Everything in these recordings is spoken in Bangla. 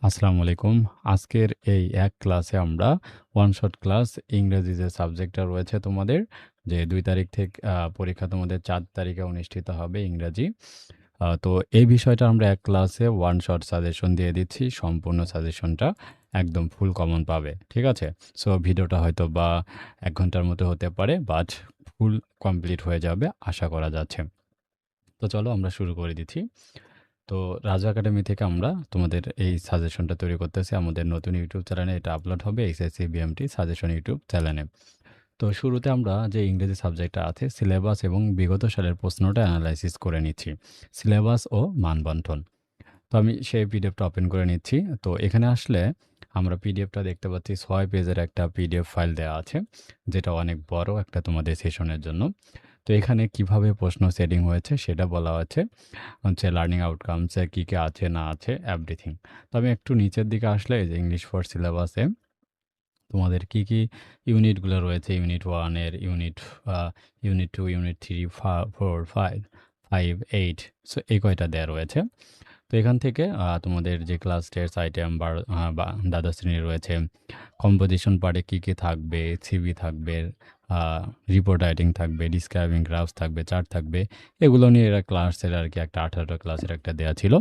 আসসালামু আলাইকুম। আজকের এই এক ক্লাসে আমরা ওয়ান শট ক্লাস ইংরেজি যে সাবজেক্টটা রয়েছে তোমাদের, যে ২ তারিখ পরীক্ষা তোমাদের ৪ তারিখে অনুষ্ঠিত হবে ইংরাজি। তো এই বিষয়টা আমরা এক ক্লাসে ওয়ান শট সাজেশন দিয়ে দিচ্ছি। সম্পূর্ণ সাজেশনটা একদম ফুল কমন পাবে। ঠিক আছে? সো ভিডিওটা হয়তোবা ১ ঘন্টার মতো হতে পারে, বাট ফুল কমপ্লিট হয়ে যাবে আশা করা যাচ্ছে। তো চলো আমরা শুরু করে দিচ্ছি। তো রাজা একাডেমি থেকে আমরা তোমাদের এই সাজেশনটা তৈরি করতেছি। আমাদের নতুন ইউটিউব চ্যানেলে এটা আপলোড হবে, এসএসসি বিএমটি সাজেশন ইউটিউব চ্যানেলে। তো শুরুতে আমরা যে ইংরেজি সাবজেক্টটা আছে সিলেবাস এবং বিগত সালের প্রশ্নটা অ্যানালাইসিস করে নিচ্ছি। সিলেবাস ও মানবন্টন। তো আমি সেই পিডিএফটা ওপেন করে নিচ্ছি। তো এখানে আসলে আমরা পিডিএফটা দেখতে পাচ্ছি ৬ পেজের একটা পিডিএফ ফাইল দেওয়া আছে, যেটা অনেক বড় একটা তোমাদের সেশনের জন্য। তো এখানে কিভাবে প্রশ্ন সেটিং হয়েছে সেটা বলা হচ্ছে লার্নিং আউটকামসে কী, কী আছে না আছে এভরিথিং। তো আমি একটু নিচের দিকে আসলে এই যে ইংলিশ ফর সিলেবাসে তোমাদের কী, কী ইউনিটগুলো রয়েছে, ইউনিট 1 এর ইউনিট 2, ইউনিট 3, 4, 5, 8, সো এই কয়টা দেয়া রয়েছে। তো এখান থেকে তোমাদের যে ক্লাস টেস্ট আইটেম বা দ্বাদশ শ্রেণী রয়েছে, কম্পোজিশন পার্টে কী, কী থাকবে, সিভি থাকবে, আ রিপোর্ট রাইটিং থাকবে, ডিসক্রাইবিং গ্রাফস থাকবে, চার্ট থাকবে। এগুলো নিয়ে এরা ক্লাসের আরকি একটা 18 ক্লাসের একটা দেয়া ছিল।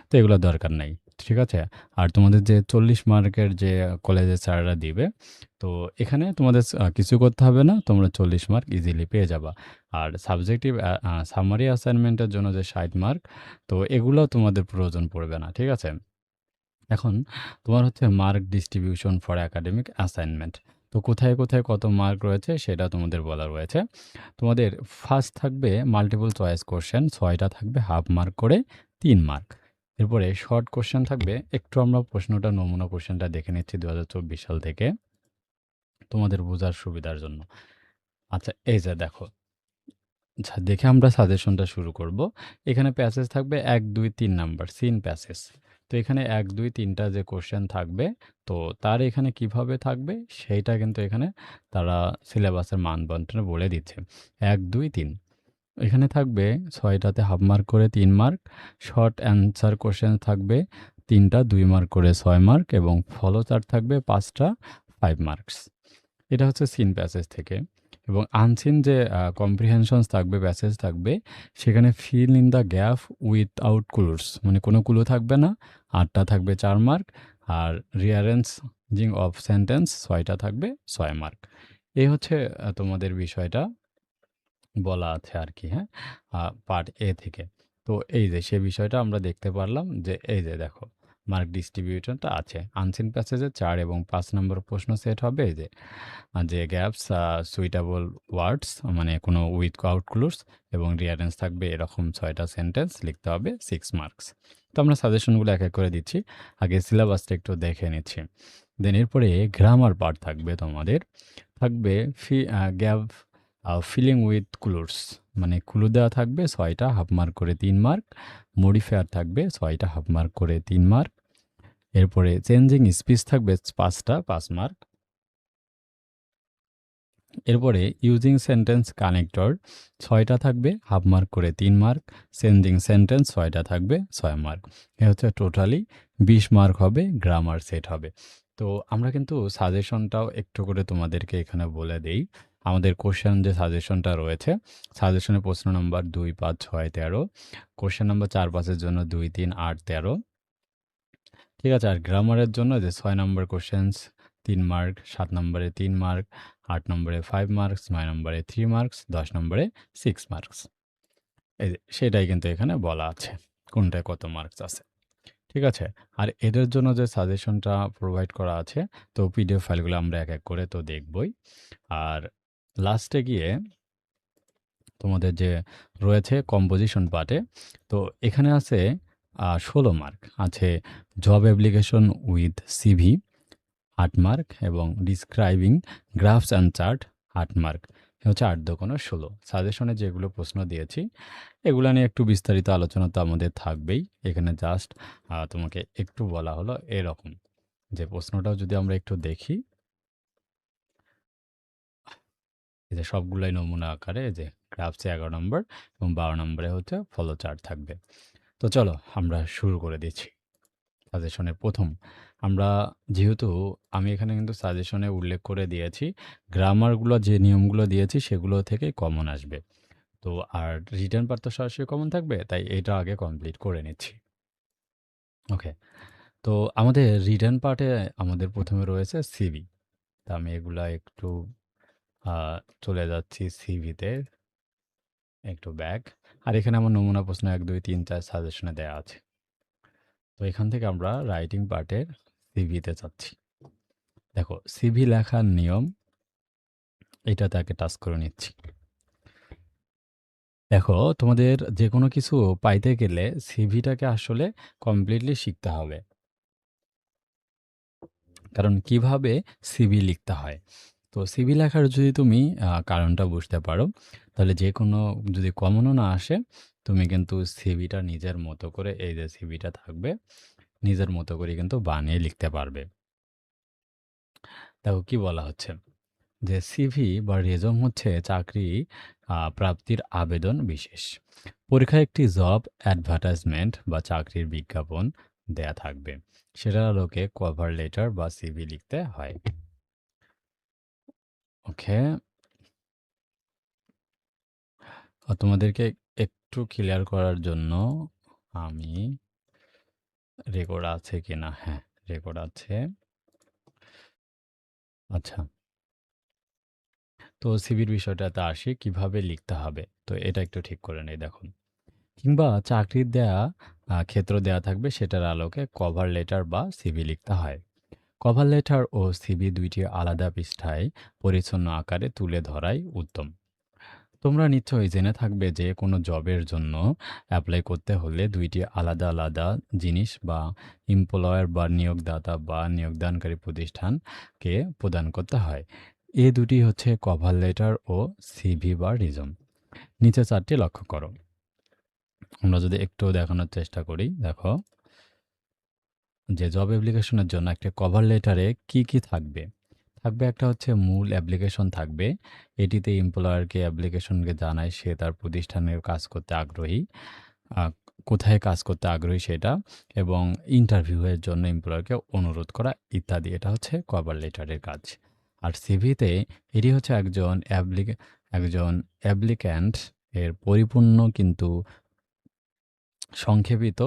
তো এগুলো দরকার নাই। ঠিক আছে? আর তোমাদের যে 40 মার্কের যে কলেজের স্যাররা দিবে, তো এখানে তোমাদের কিছু করতে হবে না। তোমরা 40 মার্ক ইজিলি পেয়ে যাবা। আর সাবজেক্টিভ সামারি অ্যাসাইনমেন্টের জন্য যে 60 মার্ক, তো এগুলাও তোমাদের প্রয়োজন পড়বে না। ঠিক আছে? এখন তোমার হচ্ছে mark distribution for academic assignment. তো কোথায়, কোথায় কত মার্ক রয়েছে সেটা তোমাদের বলা রয়েছে। তোমাদের ফার্স্ট থাকবে মাল্টিপল চয়েস কোয়েশ্চেন ৬ টা থাকবে হাফ মার্ক করে ৩ মার্ক। এরপরে শর্ট কোয়েশ্চেন থাকবে। একটু আমরা প্রশ্নটা নমুনা কোয়েশ্চেনটা দেখে নিচ্ছি ২০২৪ সাল থেকে তোমাদের বোঝার সুবিধার জন্য। আচ্ছা এই যে দেখো, আচ্ছা দেখে আমরা সাজেশনটা শুরু করব। এখানে প্যাসেজ থাকবে ১, ২, ৩ নাম্বার সিন প্যাসেজ। তো এখানে ১, ২, ৩ টা যে কোশ্চেন থাকবে, তো তার এখানে কিভাবে থাকবে সেইটা কিন্তু এখানে তারা সিলেবাসের মান বন্টনে বলে দিচ্ছে। ১, ২, ৩ এখানে থাকবে ৬ টাতে হাফ মার্ক করে ৩ মার্ক। শর্ট অ্যান্সার কোশ্চেন থাকবে ৩ টা ২ মার্ক করে ৬ মার্ক এবং ফলো চার্ট থাকবে ৫ টা ৫ মার্কস। এটা হচ্ছে সিন প্যাসেজ থেকে। এবং আনসিন যে কম্প্রিহেনশনস থাকবে, প্যাসেজ থাকবে, সেখানে fill in the gap without clues, মানে কোনো ক্লু থাকবে না। ৮ টা থাকবে ৪ মার্ক। আর রিঅ্যারেঞ্জিং অফ সেন্টেন্স ৬ টা থাকবে ৬ মার্ক। এই হচ্ছে তোমাদের বিষয়টা বলা আছে আরকি, হ্যাঁ? পার্ট এ থেকে। তো এই যে সে বিষয়টা আমরা দেখতে পারলাম যে এই যে দেখো মার্ক ডিস্ট্রিবিউশনটা আছে। আনসিন প্যাসেজে ৪ এবং ৫ নম্বর প্রশ্ন সেট হবে এই যে গ্যাপস, সুইটেবল ওয়ার্ডস, মানে কোনো উইথআউট ক্লুস এবং রিঅ্যারেঞ্জ থাকবে এরকম ৬ টা সেন্টেন্স লিখতে হবে 6 মার্কস। তো আমরা সাজেশনগুলো এক, এক করে দিচ্ছি। আগে সিলেবাসটা একটু দেখে নিচ্ছি। দেন এরপরে গ্রামার পার্ট থাকবে তোমাদের। থাকবে গ্যাপ ফিলিং উইথ ক্লুস, মানে ক্লু দেওয়া থাকবে ৬ টা হাফ মার্ক করে ৩ মার্ক। মডিফায়ার থাকবে ৬ টা হাফ মার্ক করে ৩ মার্ক। এরপরে চেঞ্জিং স্পিচ থাকবে ৫ টা ৫ মার্ক। এরপরে ইউজিং সেন্টেন্স কানেক্টর ৬ টা থাকবে হাফ মার্ক করে ৩ মার্ক। চেঞ্জিং সেন্টেন্স ৬ টা থাকবে ৬ মার্ক। এ হচ্ছে টোটালি ২০ মার্ক হবে, গ্রামার সেট হবে। তো আমরা কিন্তু সাজেশনটাও একটু করে তোমাদেরকে এখানে বলে দেই। আমাদের কোশ্চেন যে সাজেশনটা রয়েছে, সাজেশনের প্রশ্ন নম্বর ২, ৫, ৬, ১৩, কোশ্চেন নম্বর ৪, ৫ এর জন্য ২, ৩, ৮, ১৩। ঠিক আছে? আর গ্রামারের জন্য যে ৬ নম্বর কোশ্চেনস ৩ মার্ক, ৭ নম্বরে ৩ মার্ক, ৮ নম্বরে ৫ মার্কস, ৯ নম্বরে ৩ মার্কস, ১০ নম্বরে ৬ মার্কস। এই যে সেটাই কিন্তু এখানে বলা আছে। কোনটায় কত মার্কস আছে। ঠিক আছে? আর এদের জন্য যে সাজেশনটা প্রোভাইড করা আছে, তো পিডিএফ ফাইলগুলো আমরা এক, এক করে তো দেখবই। আর লাস্টে গিয়ে তোমাদের যে রয়েছে কম্পোজিশন পার্টে, তো এখানে আছে ১৬ মার্ক। আছে job application with CV ৮ mark এবং describing graphs and chart ৮ mark. এ হচ্ছে ৮ দোকানো ১৬। সাজেশনে যেগুলো প্রশ্ন দিয়েছি এগুলা নিয়ে একটু বিস্তারিত আলোচনা তো আমাদের থাকবেই। এখানে জাস্ট তোমাকে একটু বলা হলো এরকম, যে প্রশ্নটাও যদি আমরা একটু দেখি, এই যে সবগুলাই নমুনা আকারে, এই যে গ্রাফসে ১১ নম্বর এবং ১২ নম্বরে হচ্ছে ফলো চার্ট থাকবে। তো চলো আমরা শুরু করে দিচ্ছি। সাজেশনের ১ম আমরা যেহেতু আমি এখানে কিন্তু সাজেশনে উল্লেখ করে দিয়েছি, গ্রামারগুলো যে নিয়মগুলো দিয়েছি সেগুলো থেকেই কমন আসবে। তো আর রিটেন পার্ট তো সরাসরি কমন থাকবে, তাই এটা আগে কমপ্লিট করে নিচ্ছি। ওকে। তো আমাদের রিটেন পার্টে আমাদের ১ম এ রয়েছে সিভি। তো আমি এগুলা একটু আ চলে যাচ্ছি সিভিতে, একটু ব্যাক। আর এখানে আমার নমুনা প্রশ্ন ১, ২, ৩, ৪ সাজেশনে দেয়া আছে। তো এখান থেকে আমরা রাইটিং পার্টের সিভিতে যাচ্ছি। দেখো সিভি লেখার নিয়ম, এটাতে আগে টাচ করে নিচ্ছি। দেখো তোমাদের যেকোনো কিছু পাইতে গেলে সিভিটাকে আসলে কমপ্লিটলি শিখতে হবে। কারণ কিভাবে সিভি লিখতে হয়। তো সিভি লেখার যদি তুমি কারণটা বুঝতে পারো, তাহলে যেকোনো যদি কমনও না আসে, তুমি কিন্তু সিভিটা নিজের মতো করে, এই যে সিভিটা থাকবে, নিজের মতো করে কিন্তু বানিয়ে লিখতে পারবে। দেখো কি বলা হচ্ছে, যে সিভি বা রেজুম হচ্ছে চাকরি প্রাপ্তির আবেদন বিশেষ। পরীক্ষায় একটি জব অ্যাডভার্টাইজমেন্ট বা চাকরির বিজ্ঞাপন দেয়া থাকবে, সেটার আলোকে কভার লেটার বা সিভি লিখতে হয়। ওকে, তোমাদেরকে একটু ক্লিয়ার করার জন্য আমি রেকর্ড আছে কিনা, হ্যাঁ রেকর্ড আছে। আচ্ছা, তো সিভির বিষয়টাতে আসি, কিভাবে লিখতে হবে। তো এটা একটু ঠিক করে নেই। দেখুন, কিংবা চাকরির দেয়া ক্ষেত্র দেয়া থাকবে, সেটার আলোকে কভার লেটার বা সিভি লিখতে হয়। কভার লেটার ও সিভি দুইটি আলাদা পৃষ্ঠায় পরিচ্ছন্ন আকারে তুলে ধরাই উত্তম। তোমরা নিশ্চয়ই জেনে থাকবে যে কোনো জবের জন্য অ্যাপ্লাই করতে হলে দুইটি আলাদা আলাদা জিনিস বা এমপ্লয়ার বা নিয়োগদাতা বা নিয়োগদানকারী প্রতিষ্ঠানকে প্রদান করতে হয়। এ দুটি হচ্ছে কভার লেটার ও সিভি বা রিজুম। নিচে চারটি লক্ষ্য করো। আমরা যদি একটু দেখানোর চেষ্টা করি, দেখো যে জব অ্যাপ্লিকেশনের জন্য একটা কভার লেটারে কি কি থাকবে। থাকবে একটা হচ্ছে মূল অ্যাপ্লিকেশন থাকবে, এটিতে এমপ্লয়ারকে অ্যাপ্লিকেশনকে জানায় সে তার প্রতিষ্ঠানের কাজ করতে আগ্রহী, কোথায় কাজ করতে আগ্রহী সেটা, এবং ইন্টারভিউয়ের জন্য এমপ্লয়ারকে অনুরোধ করা ইত্যাদি। এটা হচ্ছে কভার লেটারের কাজ। আর সিভিতে এটি হচ্ছে একজন অ্যাপ্লিক্যান্ট এর পরিপূর্ণ কিন্তু সংক্ষেপিত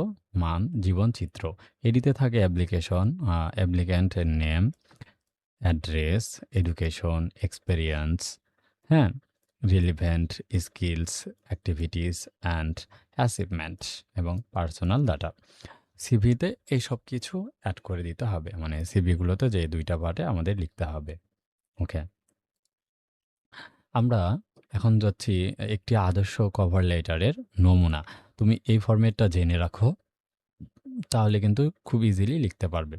মান জীবনচিত্র। এটিতে থাকে অ্যাপ্লিকেশন, অ্যাপ্লিক্যান্টের নেম, অ্যাড্রেস, এডুকেশন, এক্সপেরিয়েন্স, হ্যাঁ, relevant skills, activities and achievement এবং পার্সোনাল ডাটা। সিভিতে এই সব কিছু অ্যাড করে দিতে হবে, মানে সিভিগুলোতে যে দুইটা পার্টে আমাদের লিখতে হবে। ওকে, আমরা এখন যাচ্ছি একটি আদর্শ কভার লেটারের নমুনা। তুমি এই ফরম্যাটটা জেনে রাখো, তাহলে কিন্তু খুব ইজিলি লিখতে পারবে।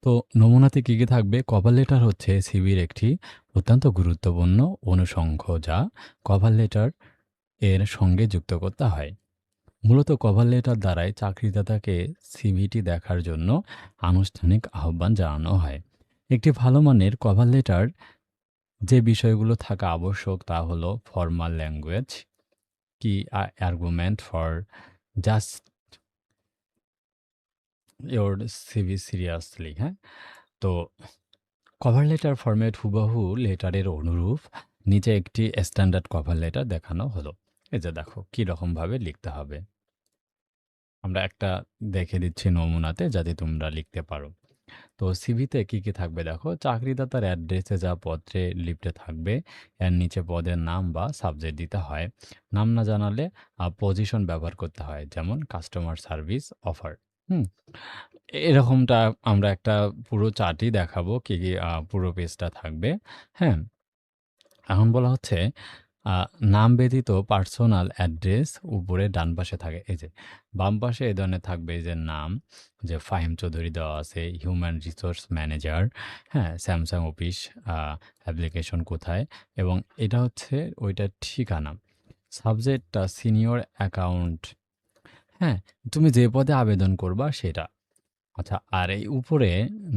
তো নমুনাতে কী কী থাকবে? কভার লেটার হচ্ছে সিভির একটি অত্যন্ত গুরুত্বপূর্ণ অনুষঙ্গ, যা কভার লেটার এর সঙ্গে যুক্ত করতে হয়। মূলত কভার লেটার দ্বারাই চাকরিদাতাকে সিভিটি দেখার জন্য আনুষ্ঠানিক আহ্বান জানানো হয়। একটি ভালো মানের কভার লেটার যে বিষয়গুলো থাকা আবশ্যক তা হলো ফর্মাল ল্যাঙ্গুয়েজ, কি argument for just your CV seriously, হ্যাঁ? তো কভার লেটার ফরম্যাট হুবহু লেটারের অনুরূপ। নিচে একটি স্ট্যান্ডার্ড কভার লেটার দেখানো হলো। এই যে দেখো কীরকমভাবে লিখতে হবে। আমরা একটা দেখে দিচ্ছি নমুনাতে, যাতে তোমরা লিখতে পারো। তো সিভিতে কি কি থাকবে দেখো, চাকরিদাতার অ্যাড্রেসে যা পত্রে লিফটে থাকবে, এর নিচে পদের নাম বা সাবজেক্ট দিতে হয়। নাম না জানালে পজিশন ব্যবহার করতে হয়, যেমন কাস্টমার সার্ভিস অফার। হুম, এরকমটা আমরা একটা পুরো চার্টই দেখাবো, কি কি পুরো পেজটা থাকবে। হ্যাঁ, এখন বলা হচ্ছে নাম ব্যতীত পার্সোনাল অ্যাড্রেস উপরে ডান পাশে থাকে। এই যে বাম পাশে এই ধরনের থাকবে, এই যে নাম, যে ফাহিম চৌধুরী দেওয়া আছে, হিউম্যান রিসোর্স ম্যানেজার, হ্যাঁ, স্যামসাং অফিস, অ্যাপ্লিকেশন কোথায়, এবং এটা হচ্ছে ওইটার ঠিকানা। সাবজেক্টটা সিনিয়র অ্যাকাউন্ট, হ্যাঁ, তুমি যে পদে আবেদন করবা সেটা। আচ্ছা, আর এই উপরে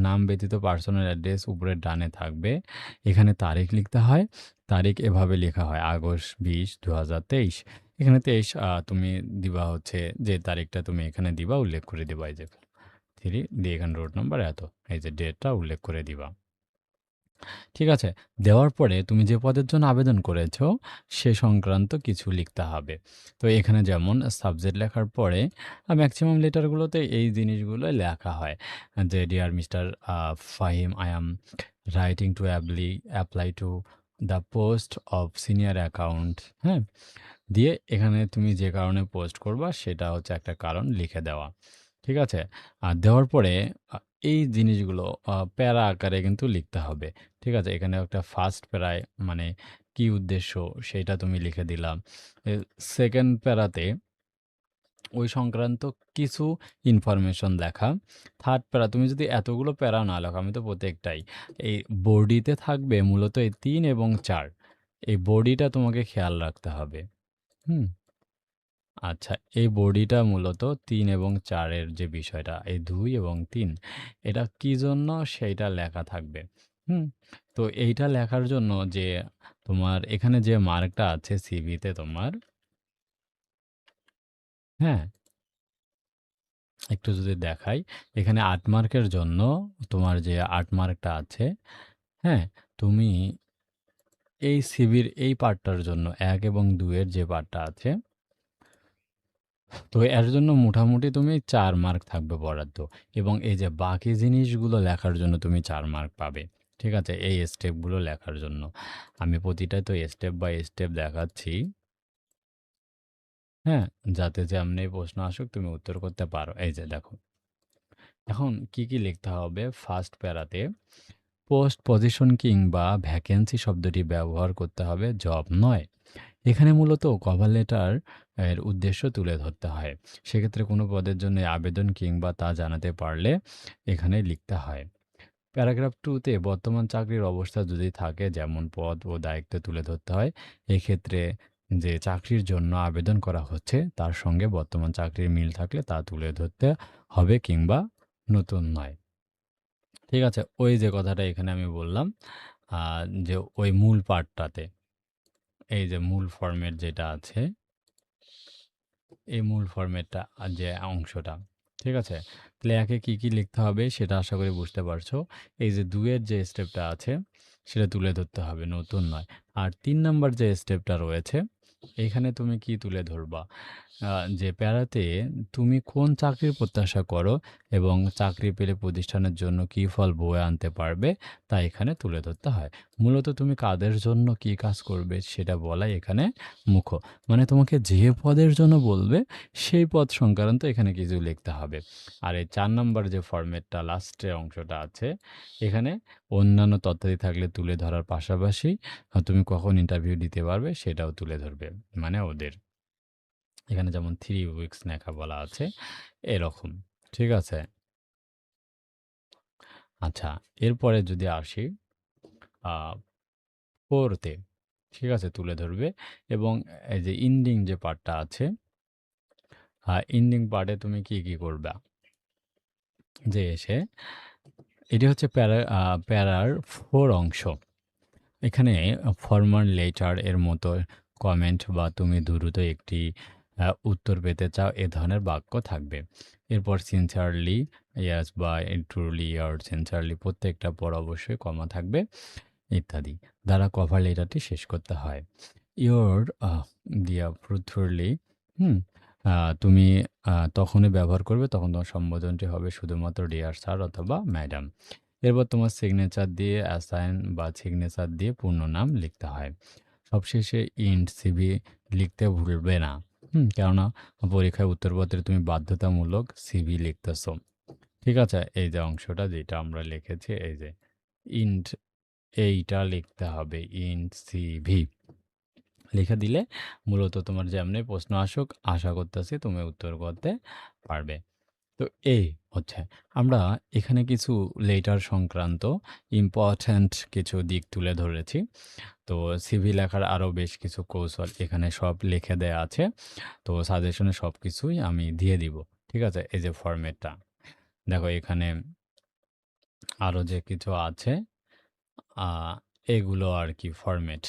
নাম ব্যতীত পার্সোনাল অ্যাড্রেস উপরে ডানে থাকবে, এখানে তারিখ লিখতে হয়। তারিখ এভাবে লেখা হয় আগস্ট ২০, ২০২৩। এখানে ২৩ তুমি দিবা হচ্ছে যে তারিখটা তুমি এখানে দিবা, উল্লেখ করে দিবা, এই যে। 3 দিয়ে এখানে রোড নাম্বার এত। এই যে ডেটটা উল্লেখ করে দিবা। ঠিক আছে? দেওয়ার পরে তুমি যে পদের জন্য আবেদন করেছো, সে সংক্রান্ত কিছু লিখতে হবে। তো এখানে যেমন সাবজেক্ট লেখার পরে ম্যাক্সিমাম লেটারগুলোতে এই জিনিসগুলো লেখা হয় যে, "dear mister Fahim, I am writing to apply to the post of senior accountant" হ্যাঁ? দিয়ে এখানে তুমি যে কারণে পোস্ট করবা, সেটা হচ্ছে একটা কারণ লিখে দেওয়া। ঠিক আছে? আর দেওয়ার পরে আ এই জিনিসগুলো প্যারা আকারে কিন্তু লিখতে হবে। ঠিক আছে? এখানে একটা ফার্স্ট প্যারায় মানে কি উদ্দেশ্য সেইটা তুমি লিখে দিলা। এ সেকেন্ড প্যারাতে ওই সংক্রান্ত কিছু ইনফরমেশন লেখা। থার্ড প্যারা তুমি যদি এতগুলো প্যারা না লেখো, আমি তো প্রত্যেকটাই। এই বডিতে থাকবে মূলত এই ৩ এবং ৪ এই বডিটা তোমাকে খেয়াল রাখতে হবে। হুম? আচ্ছা, এই বডিটা মূলত ৩ এবং ৪ এর যে বিষয়টা, এই ২ এবং ৩ এটা কি জন্য সেইটা লেখা থাকবে। হুম? তো এইটা লেখার জন্য যে তোমার এখানে যে মার্কটা আছে সিভিতে তোমার, হ্যাঁ? একটু যদি দেখাই, এখানে ৮ মার্কের জন্য তোমার যে ৮ মার্কটা আছে, হ্যাঁ? তুমি এই সিভির এই পার্টটার জন্য ১ এবং ২ এর যে পার্টটা আছে, তো এর জন্য মোটামুটি তুমি ৪ মার্ক থাকবে বরাদ্দ এবং এই যে বাকি জিনিসগুলো লেখার জন্য তুমি ৪ মার্ক পাবে। ঠিক আছে? এই স্টেপগুলো লেখার জন্য। আমি প্রতিটাই তো স্টেপ বাই স্টেপ দেখাচ্ছি, হ্যাঁ? যাতে যেমনি প্রশ্ন আসুক তুমি উত্তর করতে পারো। এই যে দেখো। এখন কি লিখতে হবে ফার্স্ট প্যারাতে পোস্ট, পজিশন কিংবা ভ্যাকেন্সি শব্দটি ব্যবহার করতে হবে, জব নয়। এখানে মূলত কভার লেটার এর উদ্দেশ্য তুলে ধরতে হয়। সেক্ষেত্রে কোনো পদের জন্য আবেদন কিংবা তা জানাতে পারলে এখানে লিখতে হয়। প্যারাগ্রাফ 2 তে বর্তমান চাকরির অবস্থা যদি থাকে যেমন পদ ও দায়িত্ব তুলে ধরতে হয়। এক্ষেত্রে যে চাকরির জন্য আবেদন করা হচ্ছে তার সঙ্গে বর্তমান চাকরির মিল থাকলে তা তুলে ধরতে হবে কিংবা নতুন নয়। ঠিক আছে? ওই যে কথাটা এখানে আমি বললাম আ যে ওই মূল পার্টটাতে এই যে মূল ফরমেট যেটা আছে, এই মূল ফরমেটটা যে অংশটা, ঠিক আছে? তাহলে একে কি লিখতে হবে সেটা আশা করি বুঝতে পারছো। এই যে ২ এর যে স্টেপটা আছে সেটা তুলে ধরতে হবে, নতুন নয়। আর ৩ নাম্বার যে স্টেপটা রয়েছে, এইখানে তুমি কি তুলে ধরবা? আ যে প্যারাতে তুমি কোন চাকরির প্রত্যাশা করো এবং চাকরি পেলে প্রতিষ্ঠানের জন্য কি ফল বয়ে আনতে পারবে তা এখানে তুলে ধরতে হয়। মূলত তুমি কাদের জন্য কি কাজ করবে সেটা বলাই এখানে মুখ্য। মানে তোমাকে যে পদের জন্য বলবে সেই পদ সংক্রান্ত এখানে কিছু লিখতে হবে। আর এই ৪ নাম্বার যে ফরমেটটা লাস্টের অংশটা আছে, এখানে অন্যান্য তথ্যাদি থাকলে তুলে ধরার পাশাপাশি তুমি কখন ইন্টারভিউ দিতে পারবে সেটাও তুলে ধরবে। মানে ওদের। এখানে যেমন 3 উইকস লেখা বলা আছে এরকম। ঠিক আছে? আচ্ছা, এরপরে যদি আসি আ 4 তে, ঠিক আছে? তুলে ধরবে এবং এই যে এন্ডিং যে পার্টটা আছে, এন্ডিং পার্টে তুমি কি করবা? যে এসে এটি হচ্ছে প্যারার 4 অংশ। এখানে ফরমাল লেটার এর মতো কমেন্ট বা তুমি দ্রুত একটি উত্তর পেতে চাও এ ধরনের বাক্য থাকবে। এরপর সিনসিয়ারলি, ইয়েস বা ট্রুলি অর সিনসিয়ারলি প্রত্যেকটার পর অবশ্যই কমা থাকবে ইত্যাদি দ্বারা কভার লেটারটি শেষ করতে হয়। ইওর দিয়া ট্রুথফুলি হুম? তুমি তখনই ব্যবহার করবে তখন তোমার সম্বোধনটি হবে শুধুমাত্র ডিয়ার স্যার অথবা ম্যাডাম। এরপর তোমার সিগনেচার দিয়ে অ্যাসাইন বা সিগনেচার দিয়ে পূর্ণ নাম লিখতে হয়। সবশেষে ইন্ড সিভি লিখতে ভুলবে না। কেননা পরীক্ষায় উত্তরপত্রে তুমি বাধ্যতামূলক সিভি লিখতেছো। ঠিক আছে? এই যে অংশটা যেটা আমরা লিখেছি এই যে ইন্ড এইটা লিখতে হবে ইন্ড সিভি। লিখে দিলে মূলত তোমার যেমনি প্রশ্ন আসুক আশা করতেছি তুমি উত্তর করতে পারবে। তো এই হচ্ছে আমরা এখানে কিছু লেটার সংক্রান্ত ইম্পর্ট্যান্ট কিছু দিক তুলে ধরেছি। তো সিভি লেখার আরও বেশ কিছু কৌশল এখানে সব লিখে দেয়া আছে। তো সাজেশনে সবকিছুই আমি দিয়ে দিব। ঠিক আছে? এই যে ফরম্যাটটা। দেখো এখানে আরও যে কিছু আছে আ এগুলো আর কি ফরম্যাট।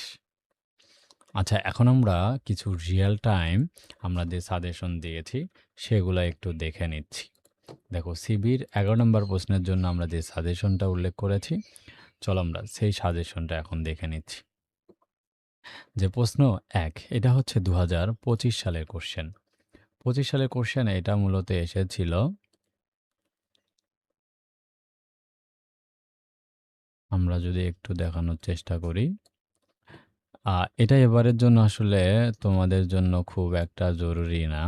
আচ্ছা এখন আমরা কিছু রিয়াল টাইম আমরা যে সাজেশন দিয়েছি সেগুলা একটু দেখে নিচ্ছি। দেখো সিভির ১১ নম্বর প্রশ্নের জন্য আমরা যে সাজেশনটা উল্লেখ করেছি, চলো আমরা সেই সাজেশনটা এখন দেখে নিচ্ছি। যে প্রশ্ন ১ এটা হচ্ছে ২০২৫ সালের কোশ্চেন। ২৫ সালের কোশ্চেন এটা মূলত এসেছিল, আমরা যদি একটু দেখানোর চেষ্টা করি। এটা এবারের জন্য আসলে তোমাদের জন্য খুব একটা জরুরি না।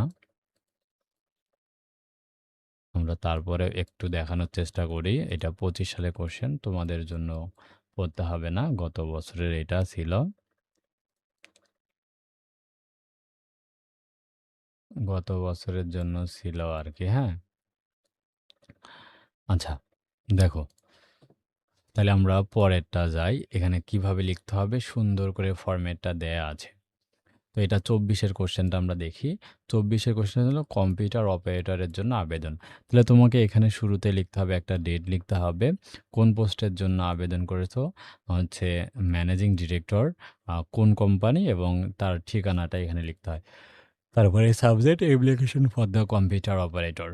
আমরা তারপরে একটু দেখানোর চেষ্টা করি। এটা ২৫ সালের কোশ্চেন, তোমাদের জন্য পড়তে হবে না। গত বছরের এটা ছিল। গত বছরের জন্য ছিল আরকি, হ্যাঁ? আচ্ছা, দেখো তাহলে আমরা পরেরটা যাই। এখানে কিভাবে লিখতে হবে সুন্দর করে ফরম্যাটটা দেয়া আছে। তো এটা ২৪ এর কোশ্চেনটা আমরা দেখি। ২৪ এর কোশ্চেন হলো কম্পিউটার অপারেটরের জন্য আবেদন। তাহলে তোমাকে এখানে শুরুতে লিখতে হবে, একটা ডেট লিখতে হবে। কোন পোস্টের জন্য আবেদন করেছো? হচ্ছে ম্যানেজিং ডিরেক্টর, কোন কোম্পানি এবং তার ঠিকানাটা এখানে লিখতে হয়। তারপরে subject application for the computer operator.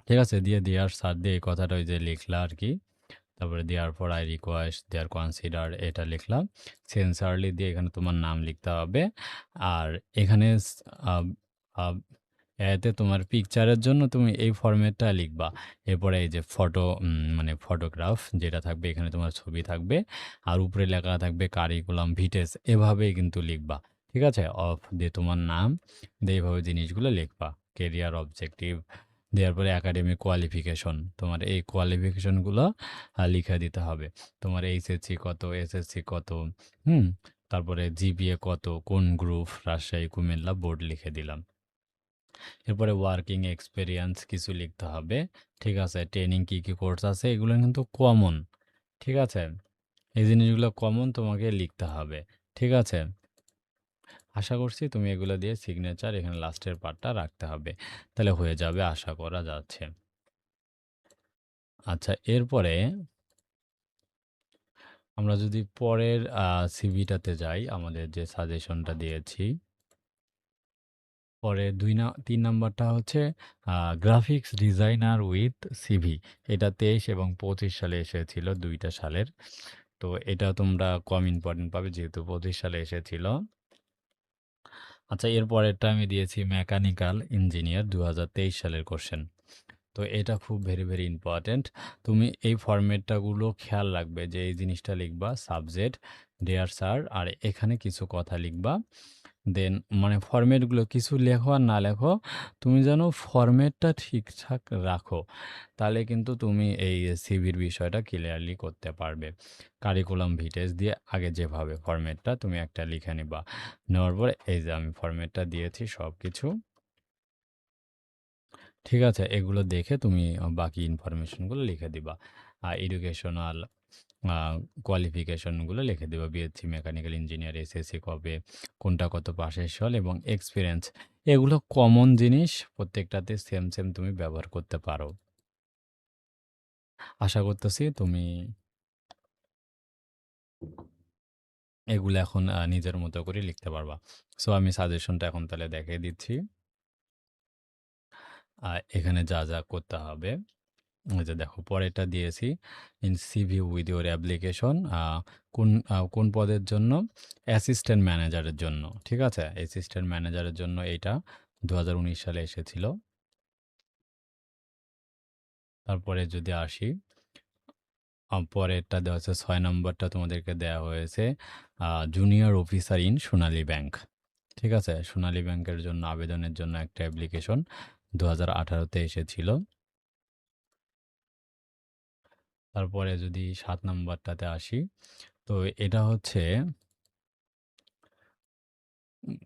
ঠিক আছে? দিয়ে দেয়ার সার দিয়ে এই কথাটা ওই যে লিখলা আরকি। তারপরে দেওয়ার পর আই রিকোয়েস্ট দেয়ার কনসিডার এটা লিখলাম। সিনসারলি দিয়ে এখানে তোমার নাম লিখতে হবে। আর এখানে আব আব এতে তোমার পিকচারের জন্য তুমি এই ফরম্যাটটা লিখবা। এরপরে এই যে ফটো মানে ফটোগ্রাফ যেটা থাকবে এখানে তোমার ছবি থাকবে। আর উপরে লেখা থাকবে কারিকুলাম ভিটেস এভাবেই কিন্তু লিখবা। ঠিক আছে? অফ দিয়ে তোমার নাম দিয়ে এভাবে জিনিসগুলো লিখবা। কেরিয়ার অবজেক্টিভ দেওয়ার পরে একাডেমিক কোয়ালিফিকেশন তোমার এই কোয়ালিফিকেশনগুলো লিখে দিতে হবে। তোমার এইচএসসি কত, এসএসসি কত, হুম? তারপরে জিপিএ কত, কোন গ্রুপ, রাজশাহী, কুমিল্লা, বোর্ড লিখে দিলাম। এরপরে ওয়ার্কিং এক্সপেরিয়েন্স কিছু লিখতে হবে। ঠিক আছে? ট্রেনিং কী, কী কোর্স আছে এগুলো কিন্তু কমন। ঠিক আছে? এই জিনিসগুলো কমন তোমাকে লিখতে হবে। ঠিক আছে? আশা করছি তুমি এগুলো দিয়ে সিগনেচার এখানে লাস্টের পার্টটা রাখতে হবে। তাহলে হয়ে যাবে আশা করা যাচ্ছে। আচ্ছা এরপরে আমরা যদি পরের সিভিটাতে যাই, আমাদের যে সাজেশনটা দিয়েছি, পরে ৩ নাম্বারটা হচ্ছে গ্রাফিক্স ডিজাইনার উইথ সিভি। এটা ২৩ এবং ২৫ সালে এসেছিল ২ টা সালের। তো এটা তোমরা কম ইম্পোর্টেন্ট পাবে যেহেতু ২৫ সালে এসেছিল। আচ্ছা এর পরেরটা আমি দিয়েছি মেকানিক্যাল ইঞ্জিনিয়ার ২০২৩ সালের কোশ্চেন। তো এটা খুব ভেরি, ভেরি ইম্পোর্টেন্ট। তুমি এই ফরম্যাটটাগুলো খেয়াল রাখবে যে এই জিনিসটা লিখবা সাবজেক্ট, ডিয়ার স্যার আর এখানে কিছু কথা লিখবা। দেন মানে ফরম্যাটগুলো কিছু লেখো আর না লেখো, তুমি যেন ফরম্যাটটা ঠিকঠাক রাখো। তাহলে কিন্তু তুমি এই সিভির বিষয়টা ক্লিয়ারলি করতে পারবে। কারিকুলাম ভিটেস দিয়ে আগে যেভাবে ফরম্যাটটা তুমি একটা লিখে নিবা। নেওয়ার পরে এই যে আমি ফরম্যাটটা দিয়েছি সবকিছু। ঠিক আছে? এগুলো দেখে তুমি বাকি ইনফরমেশনগুলো লিখে দিবা। এডুকেশনাল আ কোয়ালিফিকেশনগুলো লিখে দিবা। বিএসসি মেকানিক্যাল ইঞ্জিনিয়ার, এসএসসি কবে, কোনটা কত পাশের সাল এবং এক্সপেরিয়েন্স। এগুলো কমন জিনিস, প্রত্যেকটাতে সেম, সেম তুমি ব্যবহার করতে পারো। আশা করতেছি তুমি এগুলো এখন নিজের মতো করে লিখতে পারবা। সো আমি সাজেশনটা এখন তাহলে দেখিয়ে দিচ্ছি। এখানে যা, যা করতে হবে এই যে দেখো পরেরটা দিয়েছি in CV with your application কোন পদের জন্য? অ্যাসিস্ট্যান্ট ম্যানেজারের জন্য। ঠিক আছে? অ্যাসিস্ট্যান্ট ম্যানেজারের জন্য এইটা ২০১৯ সালে এসেছিল। তারপরে যদি আসি পরেরটা দেওয়া আছে ৬ নম্বরটা তোমাদেরকে দেওয়া হয়েছে junior officer in Sonali bank. ঠিক আছে? সোনালী ব্যাংকের জন্য আবেদনের জন্য একটা অ্যাপ্লিকেশন ২০১৮-তে এসেছিল। তারপরে যদি ৭ নম্বরটাতে আসি, তো এটা হচ্ছে উম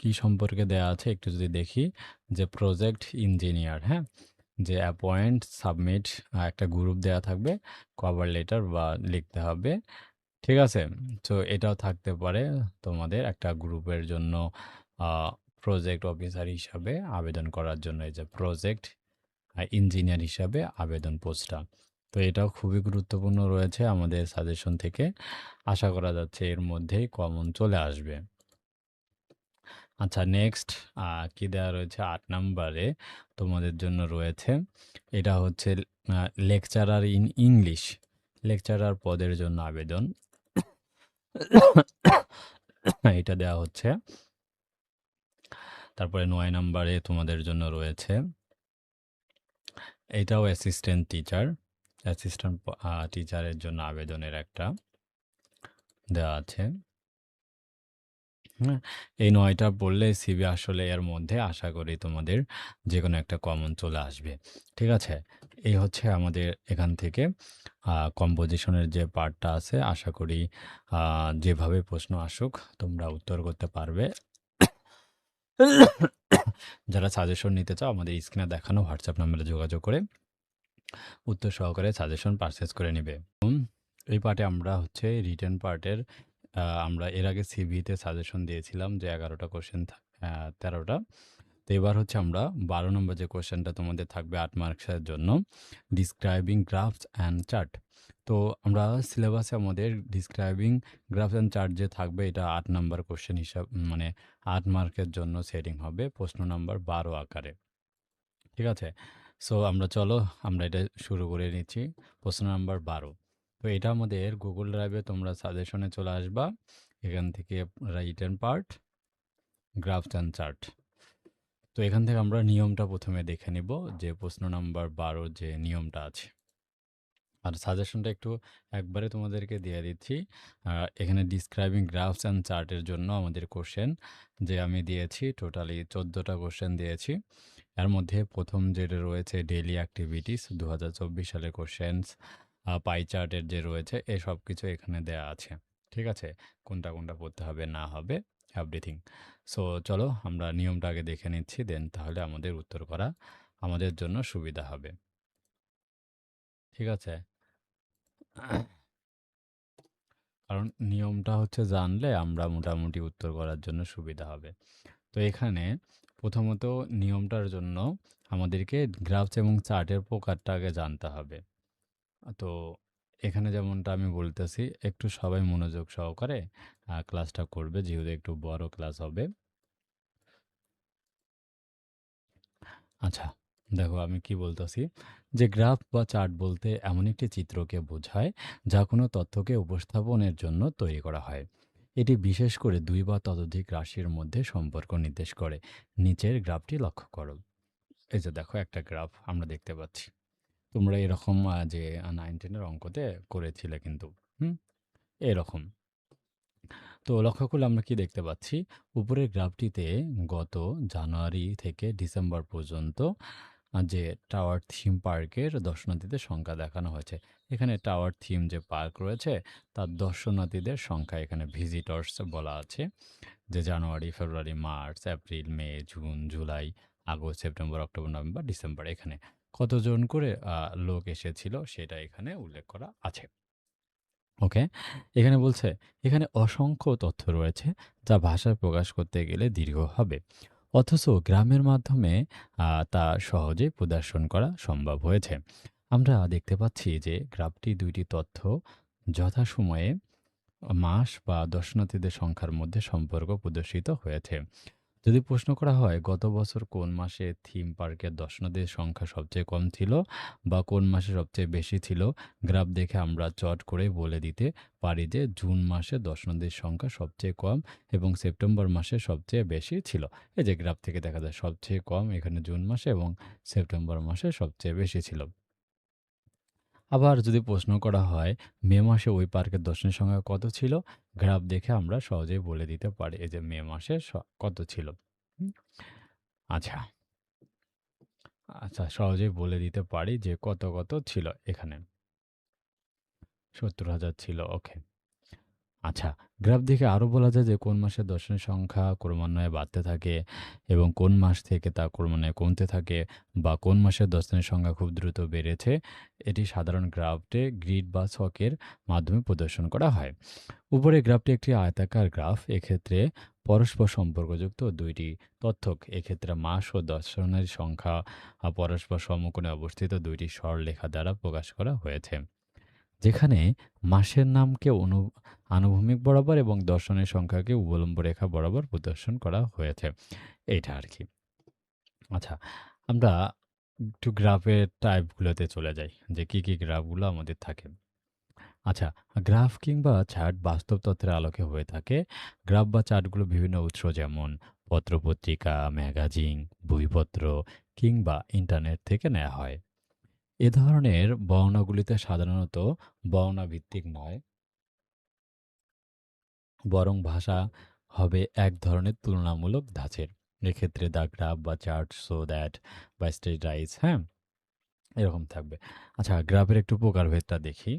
কি সম্পর্কে দেয়া আছে একটু যদি দেখি যে প্রজেক্ট ইঞ্জিনিয়ার, হ্যাঁ? যে অ্যাপয়েন্ট, সাবমিট একটা গ্রুপ দেয়া থাকবে, কভার লেটার বা লিখতে হবে। ঠিক আছে? তো এটাও থাকতে পারে তোমাদের একটা গ্রুপের জন্য আ প্রজেক্ট অফিসার হিসাবে আবেদন করার জন্য এই যে প্রজেক্ট ইঞ্জিনিয়ার হিসাবে আবেদন পোস্টটা। তো এটাও খুবই গুরুত্বপূর্ণ রয়েছে আমাদের সাজেশন থেকে। আশা করা যাচ্ছে এর মধ্যেই কমন চলে আসবে। আচ্ছা নেক্সট কি দেওয়া রয়েছে ৮ নাম্বারে তোমাদের জন্য রয়েছে, এটা হচ্ছে লেকচারার ইন ইংলিশ। লেকচারার পদের জন্য আবেদন এটা দেওয়া হচ্ছে। তারপরে ৯ নাম্বারে তোমাদের জন্য রয়েছে, এটাও অ্যাসিস্ট্যান্ট টিচার। অ্যাসিস্ট্যান্ট টিচারের জন্য আবেদনের একটা দেওয়া আছে। হ্যাঁ, এই ৯টা পড়লে সিভি আসলে এর মধ্যে আশা করি তোমাদের যেকোনো একটা কমন চলে আসবে। ঠিক আছে? এই হচ্ছে আমাদের এখান থেকে কম্পোজিশনের যে পার্টটা আছে, আশা করি যেভাবে প্রশ্ন আসুক তোমরা উত্তর করতে পারবে। যারা সাজেশন নিতে চাও আমাদের স্ক্রিনে দেখানো হোয়াটসঅ্যাপ নম্বরে যোগাযোগ করে উত্তর সহকারে সাজেশন পারচেজ করে নিবে। এই পার্টে আমরা হচ্ছে রিটেন পার্টের আমরা এর আগে সিভিতে সাজেশন দিয়েছিলাম যে ১১টা কোশ্চেন ১৩টা। তো এবার হচ্ছে আমরা ১২ নম্বর যে কোশ্চেনটা তোমাদের থাকবে ৮ মার্কসের জন্য, ডিসক্রাইবিং গ্রাফস অ্যান্ড চার্ট। তো আমরা সিলেবাসে আমাদের ডিসক্রাইবিং গ্রাফস অ্যান্ড চার্ট যে থাকবে এটা ৮ নাম্বার কোশ্চেন হিসাব, মানে ৮ মার্কের জন্য সেটিং হবে প্রশ্ন নাম্বার ১২ আকারে। ঠিক আছে? সো চলো আমরা এটা শুরু করে নিচ্ছি। প্রশ্ন নাম্বার ১২। তো এটা আমাদের গুগল ড্রাইভে তোমরা সাজেশনে চলে আসবা। এখান থেকে written part, grasp and chart. তো এখান থেকে আমরা নিয়মটা প্রথমে দেখে নিব যে প্রশ্ন নাম্বার ১২ যে নিয়মটা আছে। আর সাজেশনটা একটু একবারে তোমাদেরকে দিয়ে দিচ্ছি। এখানে ডিসক্রাইবিং গ্রাফস অ্যান্ড চার্টের জন্য আমাদের কোশ্চেন যে আমি দিয়েছি টোটালি ১৪টা কোশ্চেন দিয়েছি। এর মধ্যে প্রথম যেটা রয়েছে ডেইলি অ্যাক্টিভিটিস ২০২৪ সালের কোশ্চেন্স, পাই চার্টের যে রয়েছে এই সব কিছু এখানে দেয়া আছে। ঠিক আছে? কোনটা কোনটা পড়তে হবে না হবে এভরিথিং। সো চলো আমরা নিয়মটা আগে দেখে নিচ্ছি, দেন তাহলে আমাদের উত্তর করা আমাদের জন্য সুবিধা হবে। ঠিক আছে? কারণ নিয়মটা হচ্ছে জানলে আমরা মোটামুটি উত্তর করার জন্য সুবিধা হবে। তো এখানে প্রথমত নিয়মটার জন্য আমাদেরকে গ্রাফস এবং চার্টের প্রকারটা আগে জানতে হবে। তো এখানে যেমনটা আমি বলতেছি একটু সবাই মনোযোগ সহকারে ক্লাসটা করবে, যেহেতু একটু বড় ক্লাস হবে। আচ্ছা, দেখো আমি কি বলতেছি, যে গ্রাফ বা চার্ট বলতে এমন একটি চিত্রকে বোঝায় যা কোনো তথ্যকে উপস্থাপনের জন্য তৈরি করা হয়। এটি বিশেষ করে দুই বা ততোধিক রাশির মধ্যে সম্পর্ক নির্দেশ করে। নিচের গ্রাফটি লক্ষ্য করো। এই যে দেখো একটা গ্রাফ আমরা দেখতে পাচ্ছি। তোমরা এরকম যে 9-10 এর অঙ্কতে করেছিলে কিন্তু। হুম? এরকম। তো লক্ষ্য করলে আমরা কি দেখতে পাচ্ছি? উপরের গ্রাফটিতে গত জানুয়ারি থেকে ডিসেম্বর পর্যন্ত যে টাওয়ার থিম পার্কের দর্শনার্থীদের সংখ্যা দেখানো হয়েছে। এখানে টাওয়ার থিম যে পার্ক রয়েছে তার দর্শনার্থীদের সংখ্যা এখানে ভিজিটর্স বলা আছে, যে January, February, March, April, May, June, July, August, September, October, November, December এখানে কতজন করে লোক এসেছিল সেটা এখানে উল্লেখ করা আছে। ওকে? এখানে বলছে, এখানে অসংখ্য তথ্য রয়েছে যা ভাষায় প্রকাশ করতে গেলে দীর্ঘ হবে। অথচ গ্রামের মাধ্যমে তা সহজেই প্রদর্শন করা সম্ভব হয়েছে। আমরা দেখতে পাচ্ছি যে গ্রাফটি ২ টি তথ্য যথাসময়ে মাস বা দর্শনার্থীদের সংখ্যার মধ্যে সম্পর্ক প্রদর্শিত হয়েছে। যদি প্রশ্ন করা হয় গত বছর কোন মাসে থিম পার্কের দর্শনার্থীর সংখ্যা সবচেয়ে কম ছিল বা কোন মাসে সবচেয়ে বেশি ছিল, গ্রাফ দেখে আমরা চট করে বলে দিতে পারি যে জুন মাসে দর্শনার্থীর সংখ্যা সবচেয়ে কম এবং সেপ্টেম্বর মাসে সবচেয়ে বেশি ছিল। এই যে গ্রাফ থেকে দেখা যায় সবচেয়ে কম এখানে জুন মাসে এবং সেপ্টেম্বর মাসে সবচেয়ে বেশি ছিল। আবার যদি প্রশ্ন করা হয় মে মাসে ওই পার্কের দর্শনের সংখ্যা কত ছিল, গ্রাফ দেখে আমরা সহজেই বলে দিতে পারি এই যে মে মাসে কত ছিল। হুম? আচ্ছা, আচ্ছা সহজেই বলে দিতে পারি যে কত ছিল এখানে। ৭০,০০০ ছিল। ওকে। আচ্ছা, গ্রাফ দেখে আরো বলা যায় যে কোন মাসে দর্শনের সংখ্যা ক্রমান্বয়ে বাড়তে থাকে এবং কোন মাস থেকে তা ক্রমান্বয়ে কমতে থাকে, বা কোন মাসে দর্শনের সংখ্যা খুব দ্রুত বেড়েছে। এটি সাধারণ গ্রাফে গ্রিড বা ছকের মাধ্যমে প্রদর্শন করা হয়। উপরের গ্রাফটি একটি আয়তাকার গ্রাফ। এক্ষেত্রে পরস্পর সম্পর্কযুক্ত ২ টি তথ্যক, এক্ষেত্রে মাস ও দর্শনের সংখ্যা পরস্পর সমকোণে অবস্থিত ২ টি সরলরেখা দ্বারা প্রকাশ করা হয়েছে। যেখানে মাসের নামকে আনুভূমিক বরাবর এবং দর্শনের সংখ্যাকে উল্লম্ব রেখা বরাবর প্রদর্শন করা হয়েছে। এইটা আরকি। আচ্ছা, আমরা একটু গ্রাফের টাইপগুলোতে চলে যাই যে কি গ্রাফগুলো আমাদের থাকে। আচ্ছা, গ্রাফ কিংবা চার্ট বাস্তব তথ্যের আলোকে হয়ে থাকে। গ্রাফ বা চার্টগুলো বিভিন্ন উৎস যেমন পত্র-পত্রিকা, ম্যাগাজিন, বইপত্র কিংবা ইন্টারনেট থেকে নেয়া হয়। এ ধরনের বর্ণনাগুলিতে সাধারণত বর্ণনা ভিত্তিক নয়, বরং ভাষা হবে এক ধরনের তুলনামূলক ধাঁচের। এক্ষেত্রে দ্য গ্রাফ বা চার্ট সো দ্যাট বা স্টেটাইজ, হ্যাঁ? এরকম থাকবে। আচ্ছা, গ্রাফের একটু প্রকারভেদটা দেখি।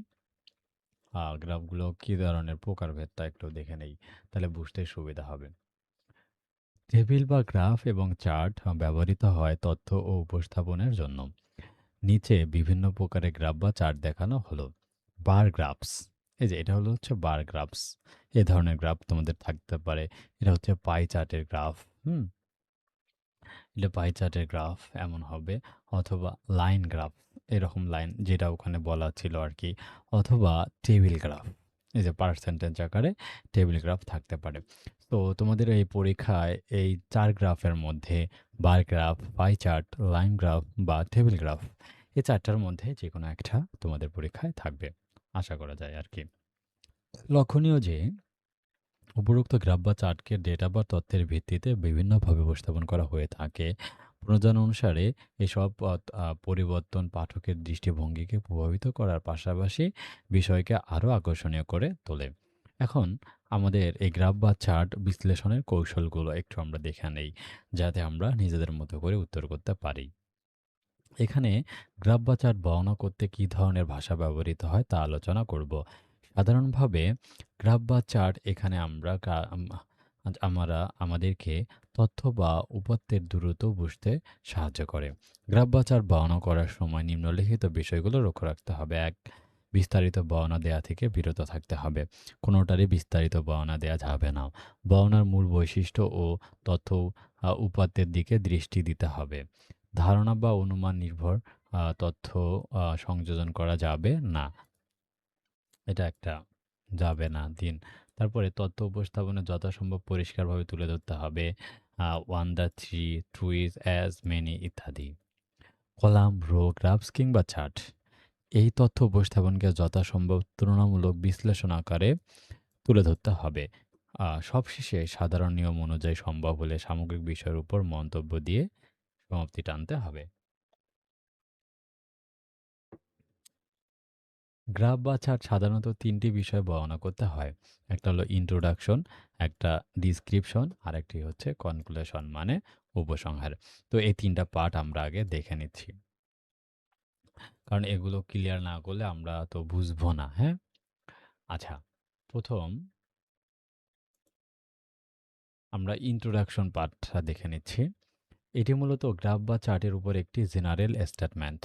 গ্রাফগুলো কি ধরনের প্রকারভেদটা একটু দেখে নেই, তাহলে বুঝতে সুবিধা হবে। টেবিল বা গ্রাফ এবং চার্ট ব্যবহৃত হয় তথ্য ও উপস্থাপনের জন্য। নিচে বিভিন্ন প্রকারের গ্রাফ বা চার্ট দেখানো হলো। বার গ্রাফস, এই যে এটা হচ্ছে বার গ্রাফস। এ ধরনের গ্রাফ তোমাদের থাকতে পারে। এটা হচ্ছে পাই চার্টের গ্রাফ। হুম, এটা পাই চার্টের গ্রাফ এমন হবে, অথবা লাইন গ্রাফ, এরকম লাইন যেটা ওখানে বলা ছিল আর কি, অথবা টেবিল গ্রাফ, এই যে পার্সেন্টেজ আকারে টেবিল গ্রাফ থাকতে পারে। তো তোমাদের এই পরীক্ষায় এই ৪ গ্রাফের মধ্যে bar graph, pie chart, line graph বা টেবিল গ্রাফ, এই ৪টার মধ্যে যেকোনো একটা তোমাদের পরীক্ষায় থাকবে, আশা করা যায় আর কি। লক্ষণীয় যে উপরোক্ত গ্রাফ বা চার্টকে ডেটা বা তথ্যের ভিত্তিতে বিভিন্নভাবে উপস্থাপন করা হয়ে থাকে। প্রয়োজন অনুসারে এসব পরিবর্তন পাঠকের দৃষ্টিভঙ্গিকে প্রভাবিত করার পাশাপাশি বিষয়কে আরও আকর্ষণীয় করে তোলে। এখন আমাদের এই গ্রাফ বা চার্ট বিশ্লেষণের কৌশলগুলো একটু আমরা দেখে নেই, যাতে আমরা নিজেদের মতো করে উত্তর করতে পারি। এখানে গ্রাফ বা চার্ট বর্ণনা করতে কী ধরনের ভাষা ব্যবহৃত হয় তা আলোচনা করব। সাধারণভাবে গ্রাফ বা চার্ট এখানে আমরা আমাদেরকে তথ্য বা উপাত্তের দ্রুত বুঝতে সাহায্য করে। গ্রাফ বা চার্ট বর্ণনা করার সময় নিম্নলিখিত বিষয়গুলো লক্ষ্য রাখতে হবে। ১. বিস্তারিত বর্ণনা দেয়া থেকে বিরত থাকতে হবে। কোনোটারই বিস্তারিত বর্ণনা দেয়া যাবে না। বর্ণনার মূল বৈশিষ্ট্য ও তথ্য উপাত্তের দিকে দৃষ্টি দিতে হবে। ধারণা বা অনুমান নির্ভর তথ্য সংযোজন করা যাবে না। এটা একটা যাবে না দিন। তারপরে তথ্য উপস্থাপনে যথাসম্ভব পরিষ্কারভাবে তুলে ধরতে হবে। 1 দ্য 3, 2 ইজ অ্যাজ মেনি ইত্যাদি। কলাম, রো, গ্রাফস কিংবা চার্ট। এই তথ্য উপস্থাপনকে যথাসম্ভব তুলনামূলক বিশ্লেষণ আকারে তুলে ধরতে হবে। সবশেষে সাধারণ নিয়ম অনুযায়ী সম্ভব হলে সামগ্রিক বিষয়ের উপর মন্তব্য দিয়ে সমাপ্তি টানতে হবে। গ্রাফ বা চার্ট সাধারণত ৩টি বিষয় বর্ণনা করতে হয়। একটা হলো ইন্ট্রোডাকশন, একটা ডিসক্রিপশন, আরেকটি হচ্ছে কনক্লুশন মানে উপসংহার। তো এই ৩টা পার্ট আমরা আগে দেখে নিচ্ছি। কারণ এগুলো ক্লিয়ার না করলে আমরা তো বুঝবো না, হ্যাঁ? আচ্ছা, ১ম আমরা ইন্ট্রোডাকশন পার্টটা দেখে নিচ্ছি। এটি মূলত গ্রাফ বা চার্টের উপর একটি জেনারেল স্টেটমেন্ট।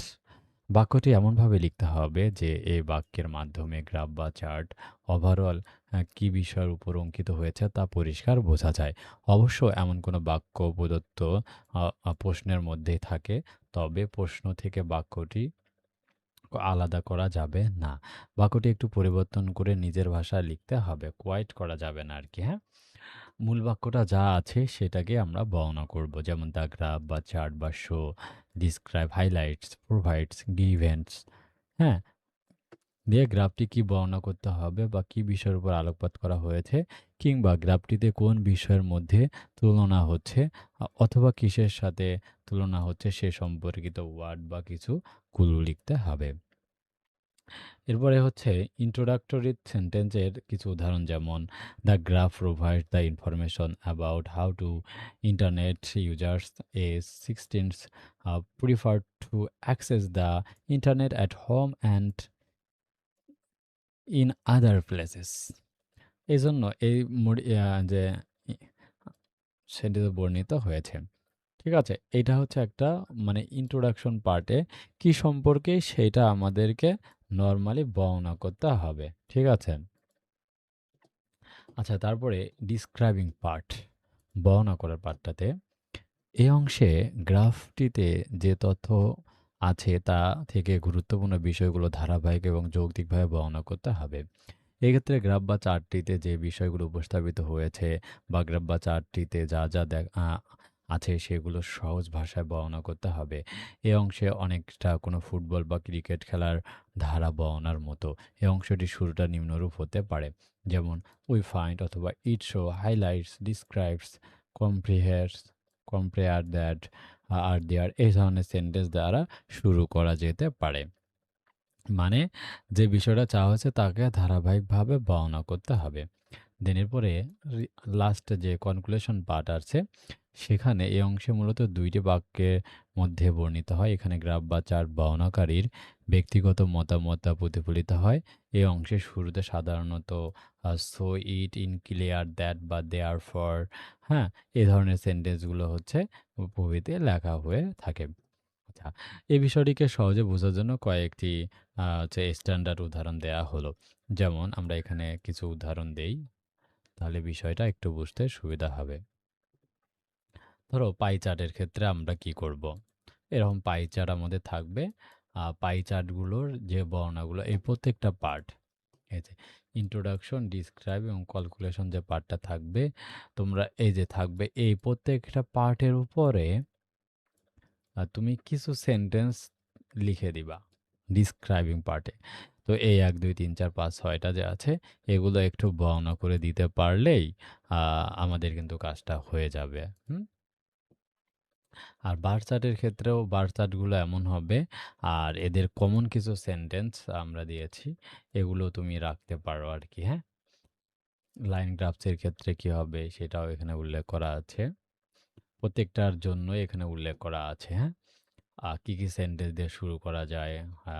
বাক্যটি এমনভাবে লিখতে হবে যে এই বাক্যের মাধ্যমে গ্রাফ বা চার্ট ওভারঅল কী বিষয়ের উপর অঙ্কিত হয়েছে তা পরিষ্কার বোঝা যায়। অবশ্য এমন কোনো বাক্য প্রদত্ত প্রশ্নের মধ্যেই থাকে, তবে প্রশ্ন থেকে বাক্যটি আলাদা করা যাবে না। বাক্যটি একটু পরিবর্তন করে নিজের ভাষায় লিখতে হবে, কোয়াইট করা যাবে না আর কি, হ্যাঁ? মূল বাক্যটা যা আছে সেটাকে আমরা বর্ণনা করব, যেমন দ্য গ্রাফ বা চার্ট বা show describe, highlights, provides, events, হ্যাঁ? দিয়ে গ্রাফটি কি বর্ণনা করতে হবে বা কি বিষয়ের উপর আলোকপাত করা হয়েছে, কিংবা গ্রাফটিতে কোন বিষয়ের মধ্যে তুলনা হচ্ছে অথবা কিসের সাথে তুলনা হচ্ছে সে সম্পর্কিত ওয়ার্ড বা কিছু ক্লু লিখতে হবে। এরপরে হচ্ছে ইন্ট্রোডাক্টরি সেন্টেন্সের কিছু উদাহরণ, যেমন the graph provide the information about how to internet users age 16 prefer to access the internet at home and in other places. এই জন্য এই যে সেটিতে বর্ণিত হয়েছে। ঠিক আছে? এটা হচ্ছে একটা মানে ইন্ট্রোডাকশন পার্টে কি সম্পর্কে সেটা আমাদেরকে নরমালি বর্ণনা করতে হবে। ঠিক আছে? আচ্ছা, তারপরে ডিসক্রাইবিং পার্ট, বর্ণনা করার পার্টটাতে এই অংশে গ্রাফটিতে যে তথ্য আছে তা থেকে গুরুত্বপূর্ণ বিষয়গুলো ধারাবাহিক এবং যৌক্তিকভাবে বর্ণনা করতে হবে। এক্ষেত্রে গ্রাফ বা চার্টটিতে যে বিষয়গুলো উপস্থাপিত হয়েছে বা গ্রাফ বা চার্টটিতে যা যা আছে সেগুলো সহজ ভাষায় বর্ণনা করতে হবে। এই অংশে অনেকটা কোনো ফুটবল বা ক্রিকেট খেলার ধারা বর্ণনার মতো। এই অংশটি শুরুটা নিম্নরূপ হতে পারে। যেমন উই ফাইন্ড অথবা ইট শো হাইলাইটস ডিসক্রাইবস কম্প্রিহেয়ার্স কম্পেয়ার দ্যাট আর দেয়ার এই ধরনের সেন্টেন্স দ্বারা শুরু করা যেতে পারে। মানে যে বিষয়টা চাওয়া হয়েছে তাকে ধারাবাহিকভাবে বর্ণনা করতে হবে। দেন এরপরে লাস্ট যে কনক্লুশন পার্ট আছে সেখানে এই অংশে মূলত ২টি বাক্যের মধ্যে বর্ণিত হয়। এখানে গ্রাফ বা চার্ট বর্ণনাকারীর ব্যক্তিগত মতামতটা প্রতিফলিত হয়। এই অংশের শুরুতে সাধারণত so it in clear that বা দেয়ার ফর, হ্যাঁ, এই ধরনের সেন্টেন্সগুলো হচ্ছে প্রভৃতি লেখা হয়ে থাকে। আচ্ছা, এই বিষয়টিকে সহজে বোঝার জন্য কয়েকটি হচ্ছে স্ট্যান্ডার্ড উদাহরণ দেয়া হলো। যেমন আমরা এখানে কিছু উদাহরণ দেই, তাহলে বিষয়টা একটু বুঝতে সুবিধা হবে। ধরো পাই চার্টের ক্ষেত্রে আমরা কি করব? এরকম পাই চার্ট আমাদের থাকবে। পাই চার্টগুলোর যে বর্ণনাগুলো এই প্রত্যেকটা পার্ট, এই যে ইন্ট্রোডাকশন, ডিসক্রাইব এবং ক্যালকুলেশন যে পার্টটা থাকবে, তোমরা এই যে থাকবে এই প্রত্যেকটা পার্টের উপরে তুমি কিছু সেন্টেন্স লিখে দিবা ডিসক্রাইবিং পার্টে। তো এই ১, ২, ৩, ৪, ৫, ৬টা যে আছে এগুলো একটু বর্ণনা করে দিতে পারলেই আমাদের কিন্তু কাজটা হয়ে যাবে। হুম? আর বার চার্টের ক্ষেত্রেও বার চার্টগুলো এমন হবে, আর এদের কমন কিছু সেন্টেন্স আমরা দিয়েছি, এগুলো তুমি রাখতে পারো আর কি, হ্যাঁ? লাইন গ্রাফসের ক্ষেত্রে কি হবে সেটাও এখানে উল্লেখ করা আছে। প্রত্যেকটার জন্য এখানে উল্লেখ করা আছে, হ্যাঁ? কি, কি সেন্টেন্স দিয়ে শুরু করা যায়। আ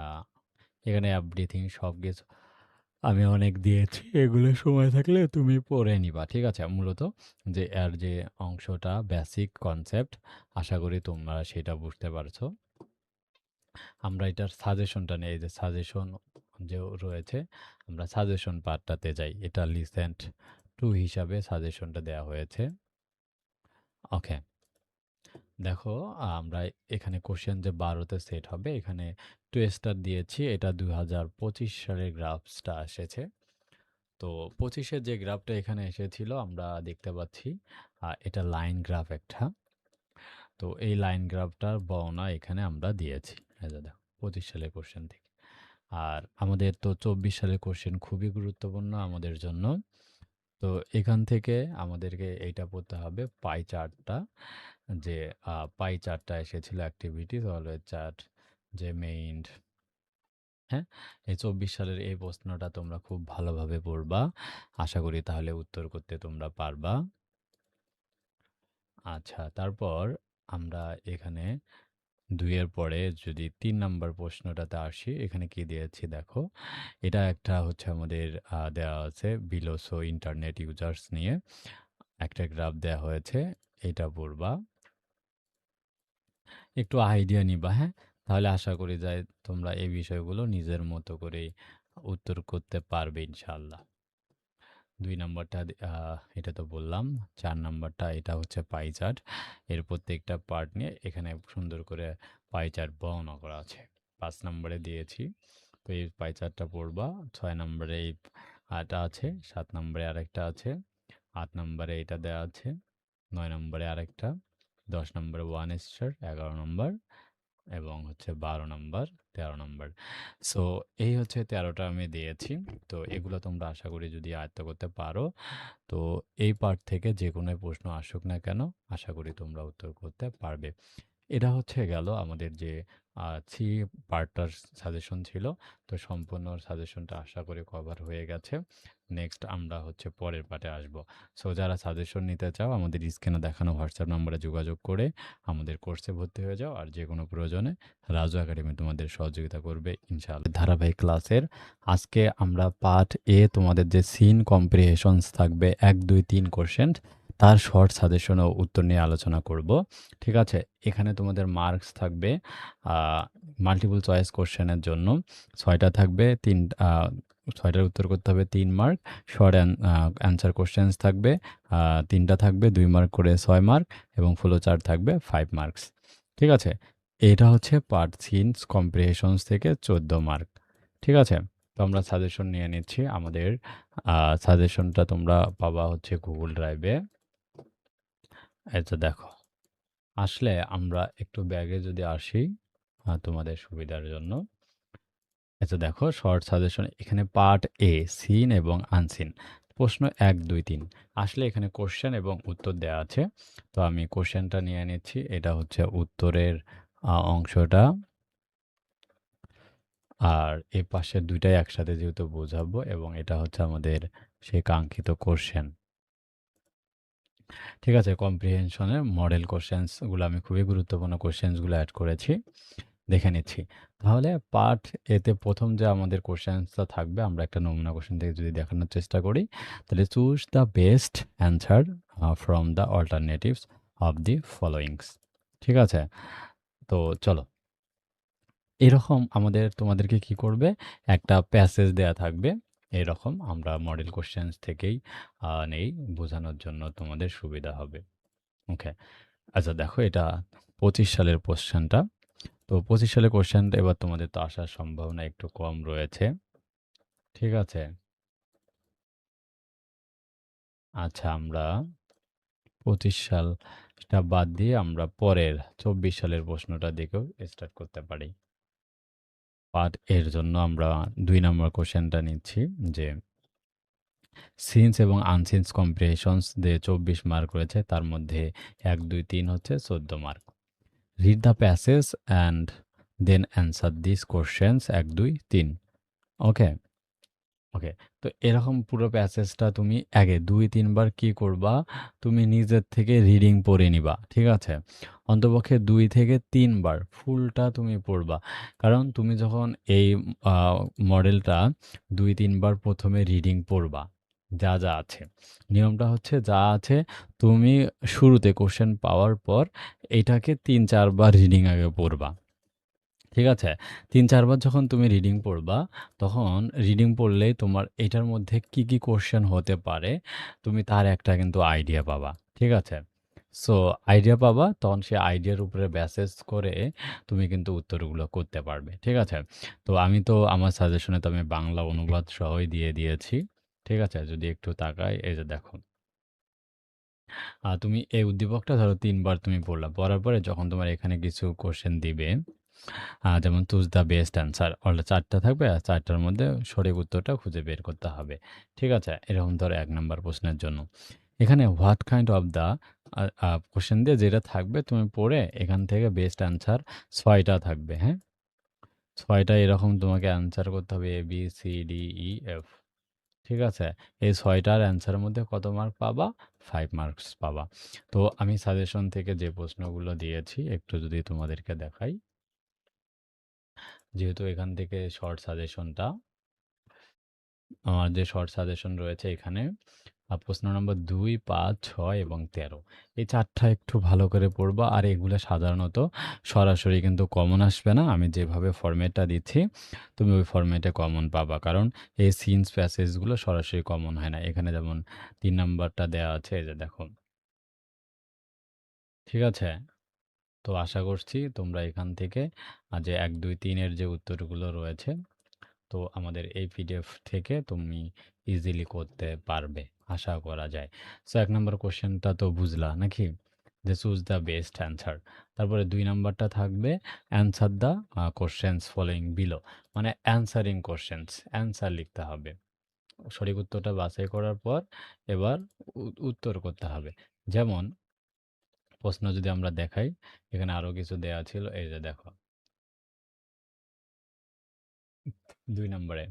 এখানে এভরিথিং সবকিছু আমি অনেক দিয়েছি। এগুলো সময় থাকলে তুমি পড়ে নিবা। ঠিক আছে? মূলত যে এর যে অংশটা বেসিক কনসেপ্ট, আশা করি তোমরা সেটা বুঝতে পারছো। আমরা এটার সাজেশনটা নেই। এই যে সাজেশন যে রয়েছে, আমরা সাজেশন পার্টটাতে যাই। এটা লিসেন্ট টু হিসাবে সাজেশনটা দেয়া হয়েছে। ওকে। দেখো আমরা এখানে কোশ্চেন যে ১২ তে সেট হবে, এখানে 2 স্টার দিয়েছি। এটা ২০২৫ সালের গ্রাফসটা এসেছে। তো ২৫ এর যে গ্রাফটা এখানে এসেছিল আমরা দেখতে পাচ্ছি এটা লাইন গ্রাফ একটা। তো এই লাইন গ্রাফটার বর্ণনা এখানে আমরা দিয়েছি। এই যে দেখো ২৫ সালের কোশ্চেন থেকে। আর আমাদের তো ২৪ সালের কোশ্চেন খুবই গুরুত্বপূর্ণ আমাদের জন্য। তো এখান থেকে আমাদেরকে এইটা পড়তে হবে পাই চার্টটা, যে পাই চার্টটা এসেছিল অ্যাক্টিভিটিস অলওয়েজ চার্ট যে মেইন, হ্যাঁ? এই ২৪ সালের এই প্রশ্নটা তোমরা খুব ভালোভাবে পড়বা। আশা করি তাহলে উত্তর করতে তোমরা পারবা। আচ্ছা, তারপর আমরা এখানে ২ এর পরে যদি ৩ নাম্বার প্রশ্নটাতে আসি, এখানে কি দিয়েছি দেখো। এটা একটা হচ্ছে আমাদের দেওয়া আছে বিলো শো ইন্টারনেট ইউজার্স নিয়ে একটা গ্রাফ দেয়া হয়েছে। এটা পড়বা। একটু আইডিয়া নিবা, হ্যাঁ? তাহলে আশা করি যে তোমরা এই বিষয়গুলো নিজের মতো করেই উত্তর করতে পারবে ইনশাআল্লাহ। ২ নাম্বারটা এটা তো বললাম। ৪ নাম্বারটা এটা হচ্ছে পাই চার্ট। এর প্রত্যেকটা পার্ট নিয়ে এখানে সুন্দর করে পাই চার্ট বর্ণনা করা আছে। ৫ নাম্বারে দিয়েছি। তো এই পাই চার্টটা পড়বা। ৬ নাম্বারে এই আছে। ৭ নাম্বারে আরেকটা আছে। ৮ নাম্বারে এটা দেয়া আছে। ৯ নাম্বারে আরেকটা। ১০ নাম্বারে 1 স্টার, ১১ নাম্বার এবং হচ্ছে ১২ নাম্বার, ১৩ নাম্বার। সো এই হচ্ছে ১৩টা আমি দিয়েছি। তো এগুলো তোমরা আশা করি যদি আয়ত্ত করতে পারো, তো এই পার্ট থেকে যেকোনো প্রশ্ন আসুক না কেন, আশা করি তোমরা উত্তর করতে পারবে। এটা হচ্ছে গেল আমাদের যে 3 পার্টার সাজেশন ছিল। তো সম্পূর্ণ সাজেশনটা আশা করি কভার হয়ে গেছে। নেক্সট আমরা হচ্ছে পরের পার্টে আসবো। সো যারা সাজেশন নিতে চাও আমাদের স্ক্রিনে দেখানো হোয়াটসঅ্যাপ নম্বরে যোগাযোগ করে আমাদের কোর্সে ভর্তি হয়ে যাও। আর যেকোনো প্রয়োজনে রাজু একাডেমি তোমাদের সহযোগিতা করবে ইনশাআল্লাহ। ধারাবাহিক ক্লাসের আজকে আমরা পার্ট এ তোমাদের যে সিন কম্প্রিহেশনস থাকবে ১, ২, ৩ কোশ্চেন, তার শর্ট সাজেশন ও উত্তর নিয়ে আলোচনা করব। ঠিক আছে? এখানে তোমাদের মার্কস থাকবে মাল্টিপল চয়েস কোশ্চেনের জন্য ৬টা থাকবে, ৬টার উত্তর করতে হবে ৩ মার্ক। শর্ট অ্যান্সার কোশ্চেন্স থাকবে ৩টা থাকবে ২ মার্ক করে ৬ মার্ক এবং ফ্লো চার্ট থাকবে 5 মার্কস। ঠিক আছে? এটা হচ্ছে পার্ট সিন্স কম্প্রিহেনশনস থেকে 14 মার্ক। ঠিক আছে? তো আমরা সাজেশন নিয়ে নিচ্ছি। আমাদের সাজেশনটা তোমরা পাবা হচ্ছে Google ড্রাইভে। এই তো দেখো। আসলে আমরা একটু ব্যাগে যদি আসি তোমাদের সুবিধার জন্য। এই তো দেখো শর্ট সাজেশন এখানে পার্ট এ সিন এবং আনসিন। প্রশ্ন ১, ২, ৩ আসলে এখানে কোশ্চেন এবং উত্তর দেয়া আছে। তো আমি কোশ্চেনটা নিয়ে নিচ্ছি। এটা হচ্ছে উত্তরের অংশটা। আর এই পাশের ২ টাই একসাথে যেহেতু বোঝাবো এবং এটা হচ্ছে আমাদের সেই কাঙ্ক্ষিত কোশ্চেন। ঠিক আছে? কম্প্রিহেনশনের মডেল কোশ্চেনস গুলো আমি খুবই গুরুত্বপূর্ণ কোশ্চেনস গুলো এড করেছি। দেখে নিচ্ছি। তাহলে পার্ট এতে ১ম যে আমাদের কোশ্চেনসটা থাকবে আমরা একটা নমুনা কোশ্চেন থেকে যদি দেখানোর চেষ্টা করি, তাহলে choose the best answer from the alternatives of the followings. ঠিক আছে? তো চলো। এরকম তোমাদেরকে কি করবে? একটা প্যাসেজ দেয়া থাকবে। এরকম আমরা মডেল কোশ্চেনস থেকেই নেই বোঝানোর জন্য তোমাদের সুবিধা হবে। ওকে। আচ্ছা দেখো এটা ২৫ সালের কোশ্চেনটা। তো ২৫ সালের কোশ্চেনটা এবার তোমাদের তো আসার সম্ভাবনা একটু কম রয়েছে। ঠিক আছে? আচ্ছা আমরা ২৫ সালটা বাদ দিয়ে আমরা পরের ২৪ সালের প্রশ্নটা দেখেও স্টার্ট করতে পারি। পার্ট এর জন্য আমরা ২ নম্বর কোশ্চেনটা নিচ্ছি যে সিন্স এবং আনসিন্স কম্প্রিহেনশনস যে ২৪ মার্ক রয়েছে তার মধ্যে ১, ২, ৩ হচ্ছে ১৪ mark. Read the passage and then answer this questions ১, ২, ৩ okay? Okay. তো এরকম পুরো প্যাসেজটা তুমি আগে ২-৩ বার কি করবা? তুমি নিজের থেকে রিডিং পড়ে নিবা। ঠিক আছে? অন্তপক্ষে ২ থেকে ৩ বার ফুলটা তুমি পড়বা। কারণ তুমি যখন এই আ মডেলটা ২-৩ বার ১ম এ রিডিং পড়বা। যা আছে। নিয়মটা হচ্ছে যা আছে তুমি শুরুতে কোশ্চেন পাওয়ার পর এটাকে ৩-৪ বার রিডিং আগে পড়বা। ঠিক আছে? ৩-৪ বার যখন তুমি রিডিং পড়বা, তখন রিডিং পড়লেই তোমার এটার মধ্যে কি কোয়েশ্চেন হতে পারে, তুমি তার একটা কিন্তু আইডিয়া পাবা। ঠিক আছে? সো আইডিয়া পাবা, তখন সেই আইডিয়ার উপরে বেসিস করে তুমি কিন্তু উত্তরগুলো করতে পারবে। ঠিক আছে? তো আমি তো আমার সাজেশনে তো আমি বাংলা অনুবাদ সহই দিয়ে দিয়েছি। ঠিক আছে? যদি একটু তাকাই, এই যে দেখো। তুমি এই উদ্দীপকটা ধরো ৩ বার তুমি পড়লা। পড়ার পরে যখন তোমার এখানে কিছু কোয়েশ্চেন দিবে যেমন choose the best answer already ৪ টা থাকবে আর ৪ টার মধ্যে সঠিক উত্তরটা খুঁজে বের করতে হবে। ঠিক আছে? এরকম ধরো ১ নাম্বার প্রশ্নের জন্য। এখানে what kind of the question দিয়ে যেটা থাকবে তুমি পড়ে এখান থেকে বেস্ট অ্যান্সার ৬ টা থাকবে, হ্যাঁ? ৬ টা এরকম তোমাকে অ্যান্সার করতে হবে A, B, C, D, E, F ঠিক আছে? এই ৬ টার অ্যান্সারের মধ্যে কত মার্ক পাবা? ৫ মার্কস পাবা। তো আমি সাজেশন থেকে যে প্রশ্নগুলো দিয়েছি একটু যদি তোমাদেরকে দেখাই। যেহেতু এখান থেকে শর্ট সাজেশনটা আমার যে শর্ট সাজেশন রয়েছে এখানে প্রশ্ন নম্বর ২, ৫, ৬ এবং ১৩ এই ৪ টা একটু ভালো করে পড়বা। আর এগুলো সাধারণত সরাসরি কিন্তু কমন আসবে না। আমি যেভাবে ফরম্যাটটা দিচ্ছি তুমি ওই ফরম্যাটে কমন পাবা। কারণ এই সিন্স প্যাসেজগুলো সরাসরি কমন হয় না। এখানে যেমন ৩ নাম্বারটা দেয়া আছে এই যে দেখো। ঠিক আছে? তো আশা করছি তোমরা এখান থেকে যে ১, ২, ৩ এর যে উত্তরগুলো রয়েছে তো আমাদের এই পিডিএফ থেকে তুমি ইজিলি করতে পারবে আশা করা যায়। সো ১ নম্বর কোশ্চেনটা তো বুঝলা নাকি? যে চুজ দ্য বেস্ট অ্যান্সার। তারপরে ২ নাম্বারটা থাকবে answer the questions following below. মানে অ্যানসারিং কোশ্চেনস, অ্যান্সার লিখতে হবে। সঠিক উত্তরটা বাছাই করার পর এবার উত্তর করতে হবে। যেমন প্রশ্ন যদি আমরা দেখাই, এখানে আরো কিছু দেয়া ছিল। এই যে দেখো ২ নম্বরে,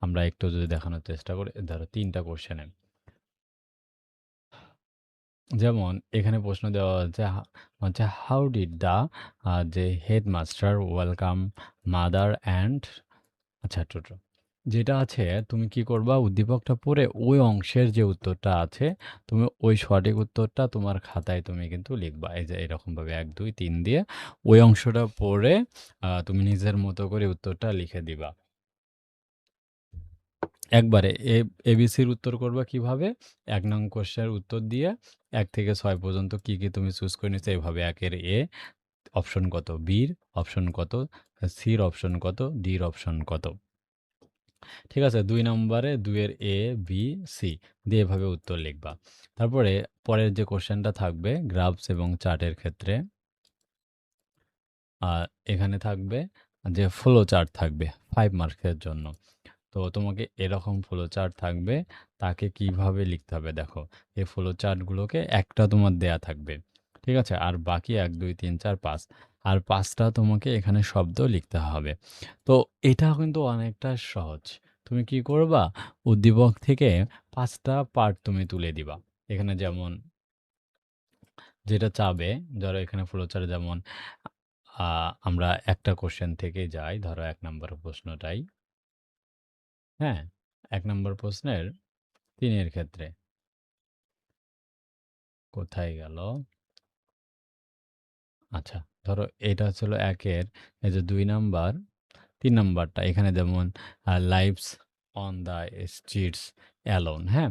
আমরা একটু যদি দেখানোর চেষ্টা করি, ধরো ৩ টা কোশ্চেনে যেমন এখানে প্রশ্ন দেওয়া হচ্ছে হাউ ডিড দ্য যে হেডমাস্টার ওয়েলকাম মাদার অ্যান্ড আচ্ছা টোটো যেটা আছে তুমি কি করবা উদ্দীপকটা পড়ে ওই অংশের যে উত্তরটা আছে তুমি ওই সঠিক উত্তরটা তোমার খাতায় তুমি কিন্তু লিখবা। এই যে এরকমভাবে ১, ২, ৩ দিয়ে ওই অংশটা পড়ে তুমি নিজের মতো করে উত্তরটা লিখে দিবা। একবারে এবিসির উত্তর করবা কিভাবে? ১ নং কোশ্চেনের উত্তর দিয়ে ১ থেকে ৬ পর্যন্ত কি তুমি চুজ করে নিচ্ছ এভাবে ১ এর এ অপশন কত, বির অপশন কত, সির অপশন কত, ডির অপশন কত। ঠিক আছে, ২ নম্বরে ২ এর এ, বি, সি দিয়ে এভাবে উত্তর লিখবা। তারপরে পরের যে কোশ্চেনটা থাকবে গ্রাফস এবং চার্টের ক্ষেত্রে, এখানে থাকবে যে ফ্লো চার্ট থাকবে 5 মার্কসের জন্য। তো তোমাকে এরকম ফ্লো চার্ট থাকবে, তাকে কিভাবে লিখতে হবে দেখো। এই ফ্লো চার্টগুলোকে একটা তোমার দেয়া থাকবে, ঠিক আছে? আর বাকি ১, ২, ৩, ৪, ৫ আর ৫টা তোমাকে এখানে শব্দ লিখতে হবে। তো এটা কিন্তু অনেকটা সহজ। তুমি কি করবা? উদ্দীপক থেকে ৫টা পার্ট তুমি তুলে দিবা। এখানে যেমন যেটা চাবে, ধরো এখানে ফ্লোচার্ট যেমন আমরা একটা কোশ্চেন থেকে যাই, ধরো ১ নম্বর প্রশ্নটাই। হ্যাঁ? ১ নম্বর প্রশ্নের ৩ এর ক্ষেত্রে। কোথায় গেল? আচ্ছা, ধরো এটা হচ্ছিল ১ এর এই যে ২ নাম্বার, ৩ নাম্বারটা এখানে যেমন lives on the streets alone, হ্যাঁ?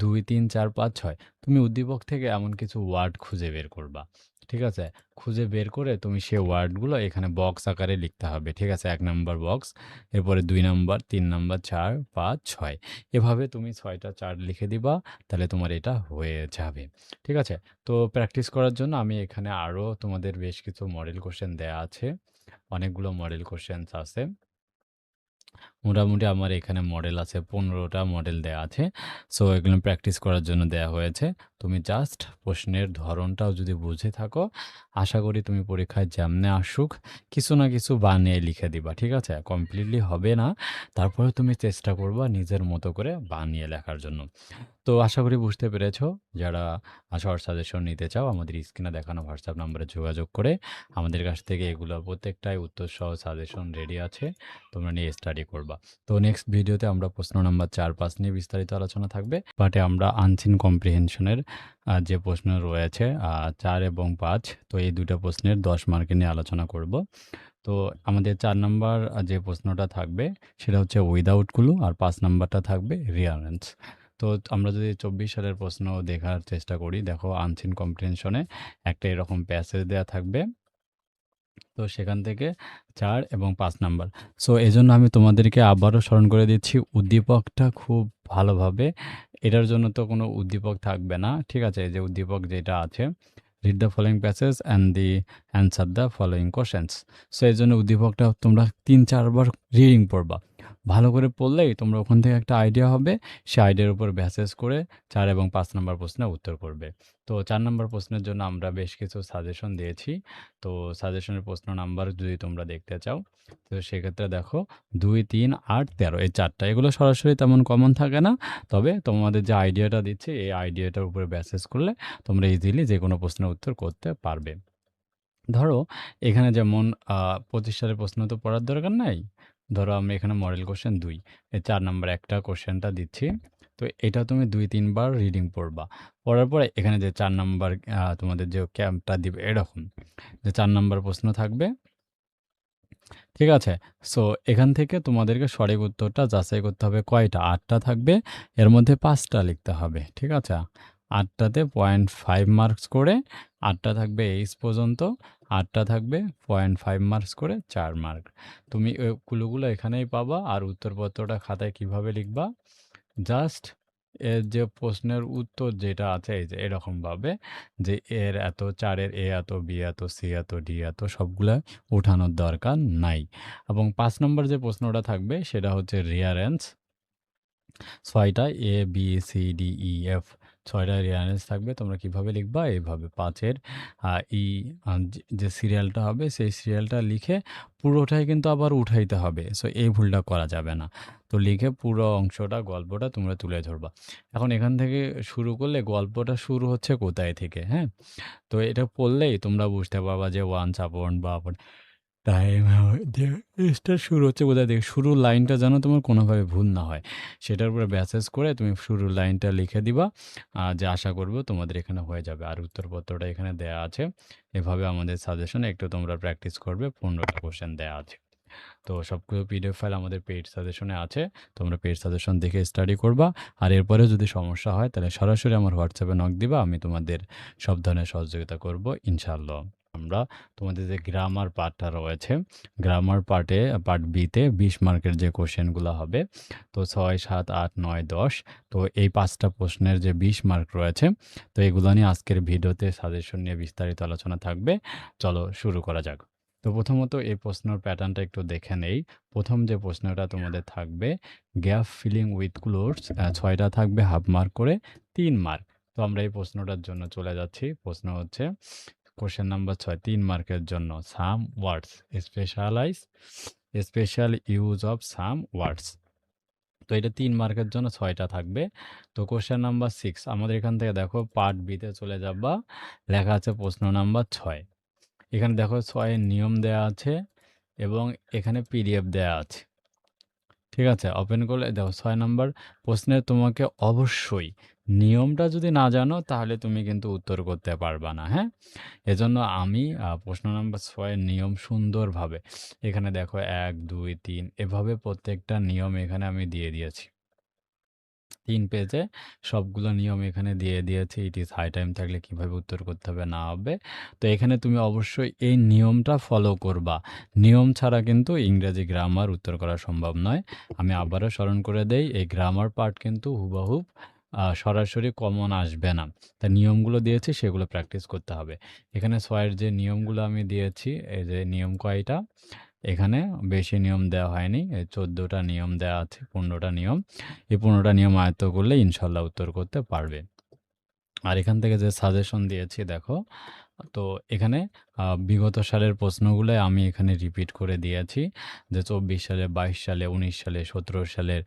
২, ৩, ৪, ৫, ৬ তুমি উদ্দীপক থেকে এমন কিছু ওয়ার্ড খুঁজে বের করবা। ঠিক আছে? খুঁজে বের করে তুমি সে ওয়ার্ডগুলো এখানে বক্স আকারে লিখতে হবে। ঠিক আছে? ১ নাম্বার বক্স, এরপরে ২ নাম্বার, ৩ নাম্বার, ৪, ৫, ৬ এভাবে তুমি ৬ টা চার্ট লিখে দিবা, তাহলে তোমার এটা হয়ে যাবে। ঠিক আছে? তো প্র্যাকটিস করার জন্য আমি এখানে আরও তোমাদের বেশ কিছু মডেল কোয়েশ্চেন দেয়া আছে। অনেকগুলো মডেল কোয়েশ্চেনস আছে। মোটামুটি আমার এখানে মডেল আছে ১৫টা মডেল দেয়া আছে। সো এগুলো প্র্যাকটিস করার জন্য দেয়া হয়েছে। তুমি জাস্ট প্রশ্নের ধরনটাও যদি বুঝে থাকো, আশা করি তুমি পরীক্ষায় যেমনে আসুক কিছু না কিছু বানিয়ে লিখে দিবা। ঠিক আছে? কমপ্লিটলি হবে না। তারপরেও তুমি চেষ্টা করবা নিজের মতো করে বানিয়ে লেখার জন্য। তো আশা করি বুঝতে পেরেছো। যারা শর্ট সাজেশন নিতে চাও আমাদের স্ক্রিনে দেখানো হোয়াটসঅ্যাপ নম্বরে যোগাযোগ করে আমাদের কাছ থেকে এগুলোর প্রত্যেকটাই উত্তরসহ সাজেশন রেডি আছে। তোমরা নিয়ে স্টাডি করবা। তো নেক্সট ভিডিওতে আমরা প্রশ্ন নাম্বার ৪-৫ নিয়ে বিস্তারিত আলোচনা থাকবে। পার্টে আমরা আনসিন কম্প্রিহেনশনের যে প্রশ্ন রয়েছে ৪ এবং ৫, তো এই ২টা প্রশ্নের ১০ মার্কের নিয়ে আলোচনা করব। তো আমাদের ৪ নাম্বার যে প্রশ্নটা থাকবে সেটা হচ্ছে উইদাউট ক্লু, আর ৫ নাম্বারটা থাকবে রিয়ারেন্স। তো আমরা যদি ২৪ সালের প্রশ্ন দেখার চেষ্টা করি, দেখো আনসিন কম্প্রিহেনশনে একটা এরকম প্যাসেজ দেয়া থাকবে। তো সেখান থেকে ৪ এবং ৫ নাম্বার। সো এজন্য আমি তোমাদেরকে আবারও স্মরণ করে দিচ্ছি উদ্দীপকটা খুব ভালোভাবে, এটার জন্য তো কোনো উদ্দীপক থাকবে না। ঠিক আছে? এই যে উদ্দীপক যেটা আছে, read the following passage and the answer the following questions. So এজন্য উদ্দীপকটা তোমরা ৩-৪ বার রিডিং পড়বা। ভালো করে পড়লেই তোমরা ওখান থেকে একটা আইডিয়া হবে। সে আইডিয়ার উপর বেসিস করে ৪ এবং ৫ নাম্বার প্রশ্নের উত্তর করবে। তো ৪ নাম্বার প্রশ্নের জন্য আমরা বেশ কিছু সাজেশন দিয়েছি। তো সাজেশনের প্রশ্ন নাম্বার যদি তোমরা দেখতে চাও, তো সেক্ষেত্রে দেখো ২, ৩, ৮, ১৩ এই ৪টা। এগুলো সরাসরি তেমন কমন থাকে না। তবে তোমাদের যে আইডিয়াটা দিচ্ছি, এই আইডিয়াটার উপরে বেসিস করলে তোমরা ইজিলি যেকোনো প্রশ্নের উত্তর করতে পারবে। ধরো এখানে যেমন ২৫ সালের প্রশ্ন তো পড়ার দরকার নাই। ধরো আমরা এখানে মডেল কোশ্চেন ২, এই ৪ নাম্বার একটা কোশ্চেনটা দিচ্ছি। তো এটা তুমি ২-৩ বার রিডিং পড়বা। পড়ার পরে এখানে যে ৪ নাম্বার তোমাদের যে ক্যাম্পটা দিবে এরকম যে ৪ নাম্বার প্রশ্ন থাকবে। ঠিক আছে? সো এখান থেকে তোমাদেরকে সঠিক উত্তরটা যাচাই করতে হবে কয়টা? ৮টা থাকবে। এর মধ্যে ৫টা লিখতে হবে। ঠিক আছে? ৮টাতে 0.5 মার্কস করে, ৮টা থাকবে এইচ পর্যন্ত, ৮টা থাকবে 0.5 মার্কস করে ৪ মার্ক। তুমি ক্লুগুলো এখানেই পাবা। আর উত্তরপত্রটা খাতায় কিভাবে লিখবা? জাস্ট এর যে প্রশ্নের উত্তর যেটা আছে এই যে এরকমভাবে, যে এর এত, ৪ এর এ এত, বি এত, সি এত, ডি এত সবগুলা উঠানোর দরকার নাই। এবং ৫ নম্বর যে প্রশ্নটা থাকবে সেটা হচ্ছে রিয়ারেন্স। ৬টা এ, বি, সি, ডি, ই, এফ ৬টা রিয়ারেন্স থাকবে। তোমরা কিভাবে লিখবা? এইভাবে ৫ এর ই যে সিরিয়ালটা হবে সেই সিরিয়ালটা লিখে পুরোটাই কিন্তু আবার উঠাইতে হবে। সো এই ভুলটা করা যাবে না। তো লিখে পুরো অংশটা গল্পটা তোমরা তুলে ধরবা। এখন এখান থেকে শুরু করলে গল্পটা শুরু হচ্ছে কোথায় থেকে, হ্যাঁ? তো এটা পড়লেই তোমরা বুঝতে পারবা যে ওয়ান্স আপন বা টাইম যে জিনিসটা শুরু হচ্ছে কোথা থেকে, শুরুর লাইনটা যেন তোমার কোনোভাবে ভুল না হয়। সেটার উপরে বেসিস করে তুমি শুরুর লাইনটা লিখে দিবা। যে আশা করব তোমাদের এখানে হয়ে যাবে। আর উত্তরপত্রটা এখানে দেয়া আছে। এভাবে আমাদের সাজেশনে একটু তোমরা প্র্যাকটিস করবে। ১৫টা কোয়েশ্চেন দেয়া আছে। তো সবগুলো পিডিএফ ফাইল আমাদের পেইড সাজেশনে আছে। তোমরা পেইড সাজেশন দেখে স্টাডি করবা। আর এরপরেও যদি সমস্যা হয় তাহলে সরাসরি আমার হোয়াটসঅ্যাপে নক দিবা। আমি তোমাদের সব ধরনের সহযোগিতা করব ইনশাআল্লাহ। আমরা তোমাদের যে গ্রামার পার্টটা রয়েছে, গ্রামার পার্ট বিতে 20 মার্কের যে কোশ্চেনগুলো হবে, তো 6, 7, 8, 9, 10, তো এই 5টা প্রশ্নের যে 20 মার্ক রয়েছে, তো এগুলো নিয়ে আজকের ভিডিওতে সাজেশন নিয়ে বিস্তারিত আলোচনা থাকবে। চলো শুরু করা যাক। তো প্রথমত এই প্রশ্নের প্যাটার্নটা একটু দেখে নেই। প্রথম যে প্রশ্নটা তোমাদের থাকবে, গ্যাপ ফিলিং উইথ ক্লোথস, 6টা থাকবে হাফ মার্ক করে, 3 মার্ক। তো আমরা এই প্রশ্নটার জন্য চলে যাচ্ছি। প্রশ্ন হচ্ছে কোশ্চেন নাম্বার 6 3 মার্কের জন্য সাম ওয়ার্ডস স্পেশাল ইউজ অফ সাম ওয়ার্ডস। তো এটা 3 মার্কের জন্য 6টা থাকবে। তো কোশ্চেন নাম্বার 6 আমাদের এখান থেকে দেখো পার্ট বিতে চলে যাবা, লেখা আছে প্রশ্ন নাম্বার 6। এখানে দেখো 6 এর নিয়ম দেয়া আছে এবং এখানে পিডিএফ দেয়া আছে। ঠিক আছে, ওপেন করলে দেখো 6 নাম্বার প্রশ্নে তোমাকে অবশ্যই নিয়মটা যদি না জানো তাহলে তুমি কিন্তু উত্তর করতে পারবা না, হ্যাঁ? এজন্য আমি প্রশ্ন নাম্বার 6 এর নিয়ম সুন্দরভাবে এখানে দেখো 1, 2, 3 এভাবে প্রত্যেকটা নিয়ম এখানে আমি দিয়ে দিয়েছি। 3 পেজে সবগুলো নিয়ম এখানে দিয়ে দিয়েছি। ইট ইজ হাই টাইম থাকলে কিভাবে উত্তর করতে হবে না হবে। তো এখানে তুমি অবশ্যই এই নিয়মটা ফলো করবা। নিয়ম ছাড়া কিন্তু ইংরেজি গ্রামার উত্তর করা সম্ভব নয়। আমি আবারও স্মরণ করে দেই, এই গ্রামার পার্ট কিন্তু হুবহুব সরাসরি কমন আসবে না। তা নিয়মগুলো দিয়েছি সেগুলো প্র্যাকটিস করতে হবে। এখানে 6 এর যে নিয়মগুলো আমি দিয়েছি, এই যে নিয়ম কয়টা? এখানে বেশি নিয়ম দেওয়া হয়নি। এই 14টা নিয়ম দেওয়া আছে, 15টা নিয়ম। এই 15টা নিয়ম আয়ত্ত করলে ইনশাল্লাহ উত্তর করতে পারবে। আর এখান থেকে যে সাজেশন দিয়েছি দেখো, তো এখানে বিগত সালের প্রশ্নগুলোই আমি এখানে রিপিট করে দিয়েছি, যে 24 সালে, 22 সালে, 19 সালে, 17 সালের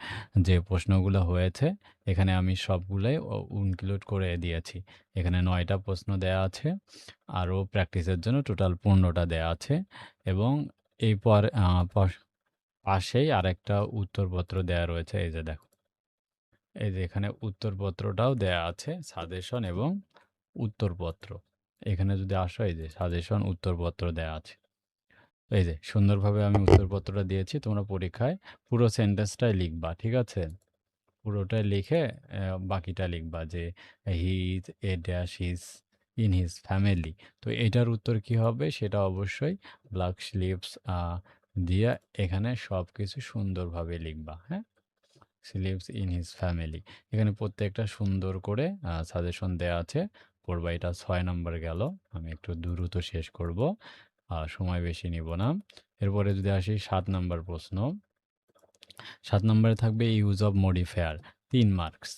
যে প্রশ্নগুলো হয়েছে এখানে আমি সবগুলোই ইনক্লুড করে দিয়েছি। এখানে 9টা প্রশ্ন দেয়া আছে, আরও প্র্যাকটিসের জন্য টোটাল 15টা দেয়া আছে এবং এই পাশেই আরেকটা উত্তরপত্র দেয়া রয়েছে। এই যে দেখো, এই যে এখানে উত্তরপত্রটাও দেয়া আছে, সাজেশন এবং উত্তরপত্র। এখানে যদি আসো, এই যে সাজেশন উত্তরপত্র দেয়া আছে। এই যে সুন্দরভাবে আমি উত্তরপত্রটা দিয়েছি। তোমরা পরীক্ষায় পুরো সেন্টেন্সটাই লিখবা, ঠিক আছে? পুরোটাই লিখে বাকিটা লিখবা যে he is a dash his in his family. তো এটার উত্তর কি হবে সেটা অবশ্যই ব্ল্যাক স্লিভস দিয়ে এখানে সব কিছু সুন্দরভাবে লিখবা, হ্যাঁ? Sleeves in his family. এখানে প্রত্যেকটা সুন্দর করে সাজেশন দেয়া আছে। পড়বা। এটা 6 নাম্বার গেল। আমি একটু দ্রুত শেষ করব, সময় বেশি নিব না। এরপরে যদি আসি 7 নাম্বার প্রশ্ন। 7 নম্বরে থাকবে ইউজ অফ মডিফায়ার, 3 মার্কস।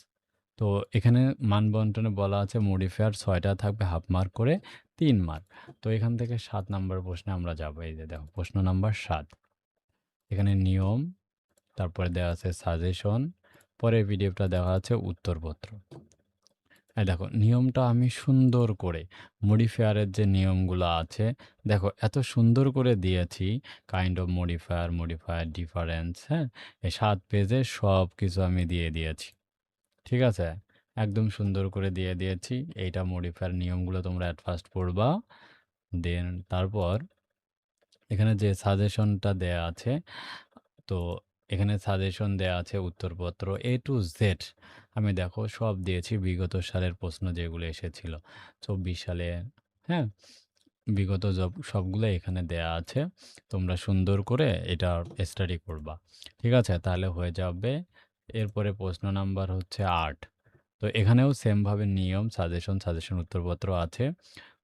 তো এখানে মান বন্টনে বলা আছে মডিফায়ার 6টা থাকবে হাফ মার্ক করে, 3 মার্ক। তো এখান থেকে 7 নাম্বার প্রশ্নে আমরা যাব। এই যে দেখো প্রশ্ন নাম্বার 7। এখানে নিয়ম, তারপরে দেওয়া আছে সাজেশন, পরের পিডিএফটা দেওয়া আছে উত্তরপত্র। এই দেখো নিয়মটা আমি সুন্দর করে মডিফায়ারের যে নিয়মগুলো আছে দেখো এত সুন্দর করে দিয়েছি। কাইন্ড অফ মডিফায়ার ডিফারেন্স, হ্যাঁ? এই 7 পেজে সব কিছু আমি দিয়ে দিয়েছি, ঠিক আছে? একদম সুন্দর করে দিয়ে দিয়েছি। এইটা মডিফায়ার নিয়মগুলো তোমরা অ্যাট ফার্স্ট পড়বা। দেন তারপর এখানে যে সাজেশনটা দেয়া আছে, তো এখানে সাজেশন দেয়া আছে উত্তরপত্র এ টু জেড। আমি দেখো সব দিয়েছি বিগত সালের প্রশ্ন যেগুলো এসেছিল 24 সালে, হ্যাঁ? বিগত সবগুলো এখানে দেয়া আছে। তোমরা সুন্দর করে এটা স্টাডি করবা, ঠিক আছে? তাহলে হয়ে যাবে। এরপরে প্রশ্ন নাম্বার হচ্ছে 8। তো এখানেও সেমভাবে নিয়ম, সাজেশন উত্তরপত্র আছে।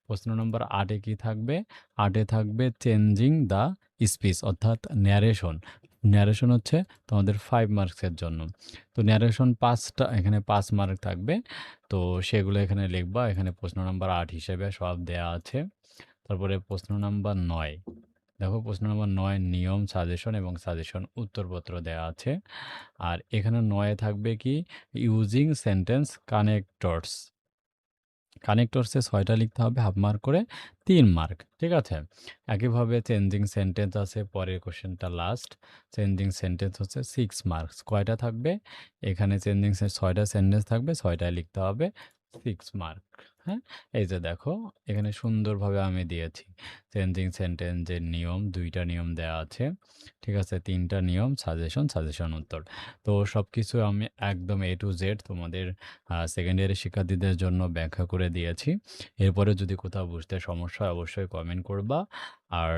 প্রশ্ন নম্বর 8-এ কি থাকবে? 8-এ থাকবে চেঞ্জিং দ্য স্পিচ, অর্থাৎ ন্যারেশন। ন্যারেশন হচ্ছে তোমাদের 5 মার্কসের জন্য। তো ন্যারেশন 5টা, এখানে 5 মার্ক থাকবে। তো সেগুলো এখানে লিখবা। এখানে প্রশ্ন নম্বর 8 হিসেবে সব দেয়া আছে। তারপরে প্রশ্ন নাম্বার 9। দেখো প্রশ্ন নম্বর 9 নিয়ম, সাজেশন এবং সাজেশন উত্তরপত্র দেয়া আছে। আর এখানে 9-এ থাকবে কি? Using sentence connectors. কানেক্টরসে 6টা লিখতে হবে হাফ মার্ক করে, 3 মার্ক, ঠিক আছে? একইভাবে চেঞ্জিং সেন্টেন্স আছে, পরের কোশ্চেনটা লাস্ট। চেঞ্জিং সেন্টেন্স হচ্ছে 6 মার্কস। কয়টা থাকবে? এখানে চেঞ্জিং 6টা সেন্টেন্স থাকবে, 6টায় লিখতে হবে, 6 মার্ক। হ্যাঁ? এই যে দেখো এখানে সুন্দরভাবে আমি দিয়েছি। চেঞ্জিং সেন্টেন্স এর নিয়ম ২ টা নিয়ম দেয়া আছে। ঠিক আছে? ৩ টা নিয়ম, সাজেশন, সাজেশন উত্তর। তো সবকিছু আমি একদম A to Z তোমাদের সেকেন্ডারি শিক্ষার্থীদের জন্য ব্যাখ্যা করে দিয়েছি। এরপরে যদি কোথাও বুঝতে সমস্যা হয় অবশ্যই কমেন্ট করবা। আর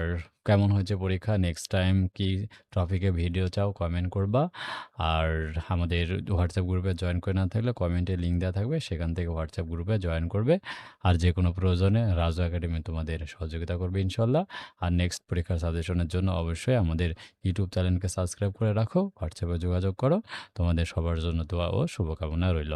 কেমন হয়েছে পরীক্ষা, নেক্সট টাইম কি টপিকে ভিডিও চাও কমেন্ট করবা। আর আমাদের হোয়াটসঅ্যাপ গ্রুপে জয়েন করে না থাকলে কমেন্টে লিঙ্ক দেওয়া থাকবে, সেখান থেকে হোয়াটসঅ্যাপ গ্রুপে জয়েন করবে। আর যেকোনো প্রয়োজনে রাজু একাডেমি তোমাদের সহযোগিতা করবে ইনশাল্লাহ। আর নেক্সট পরীক্ষার সাজেশনের জন্য অবশ্যই আমাদের ইউটিউব চ্যানেলকে সাবস্ক্রাইব করে রাখো, হোয়াটসঅ্যাপে যোগাযোগ করো। তোমাদের সবার জন্য দোয়া ও শুভকামনা রইল।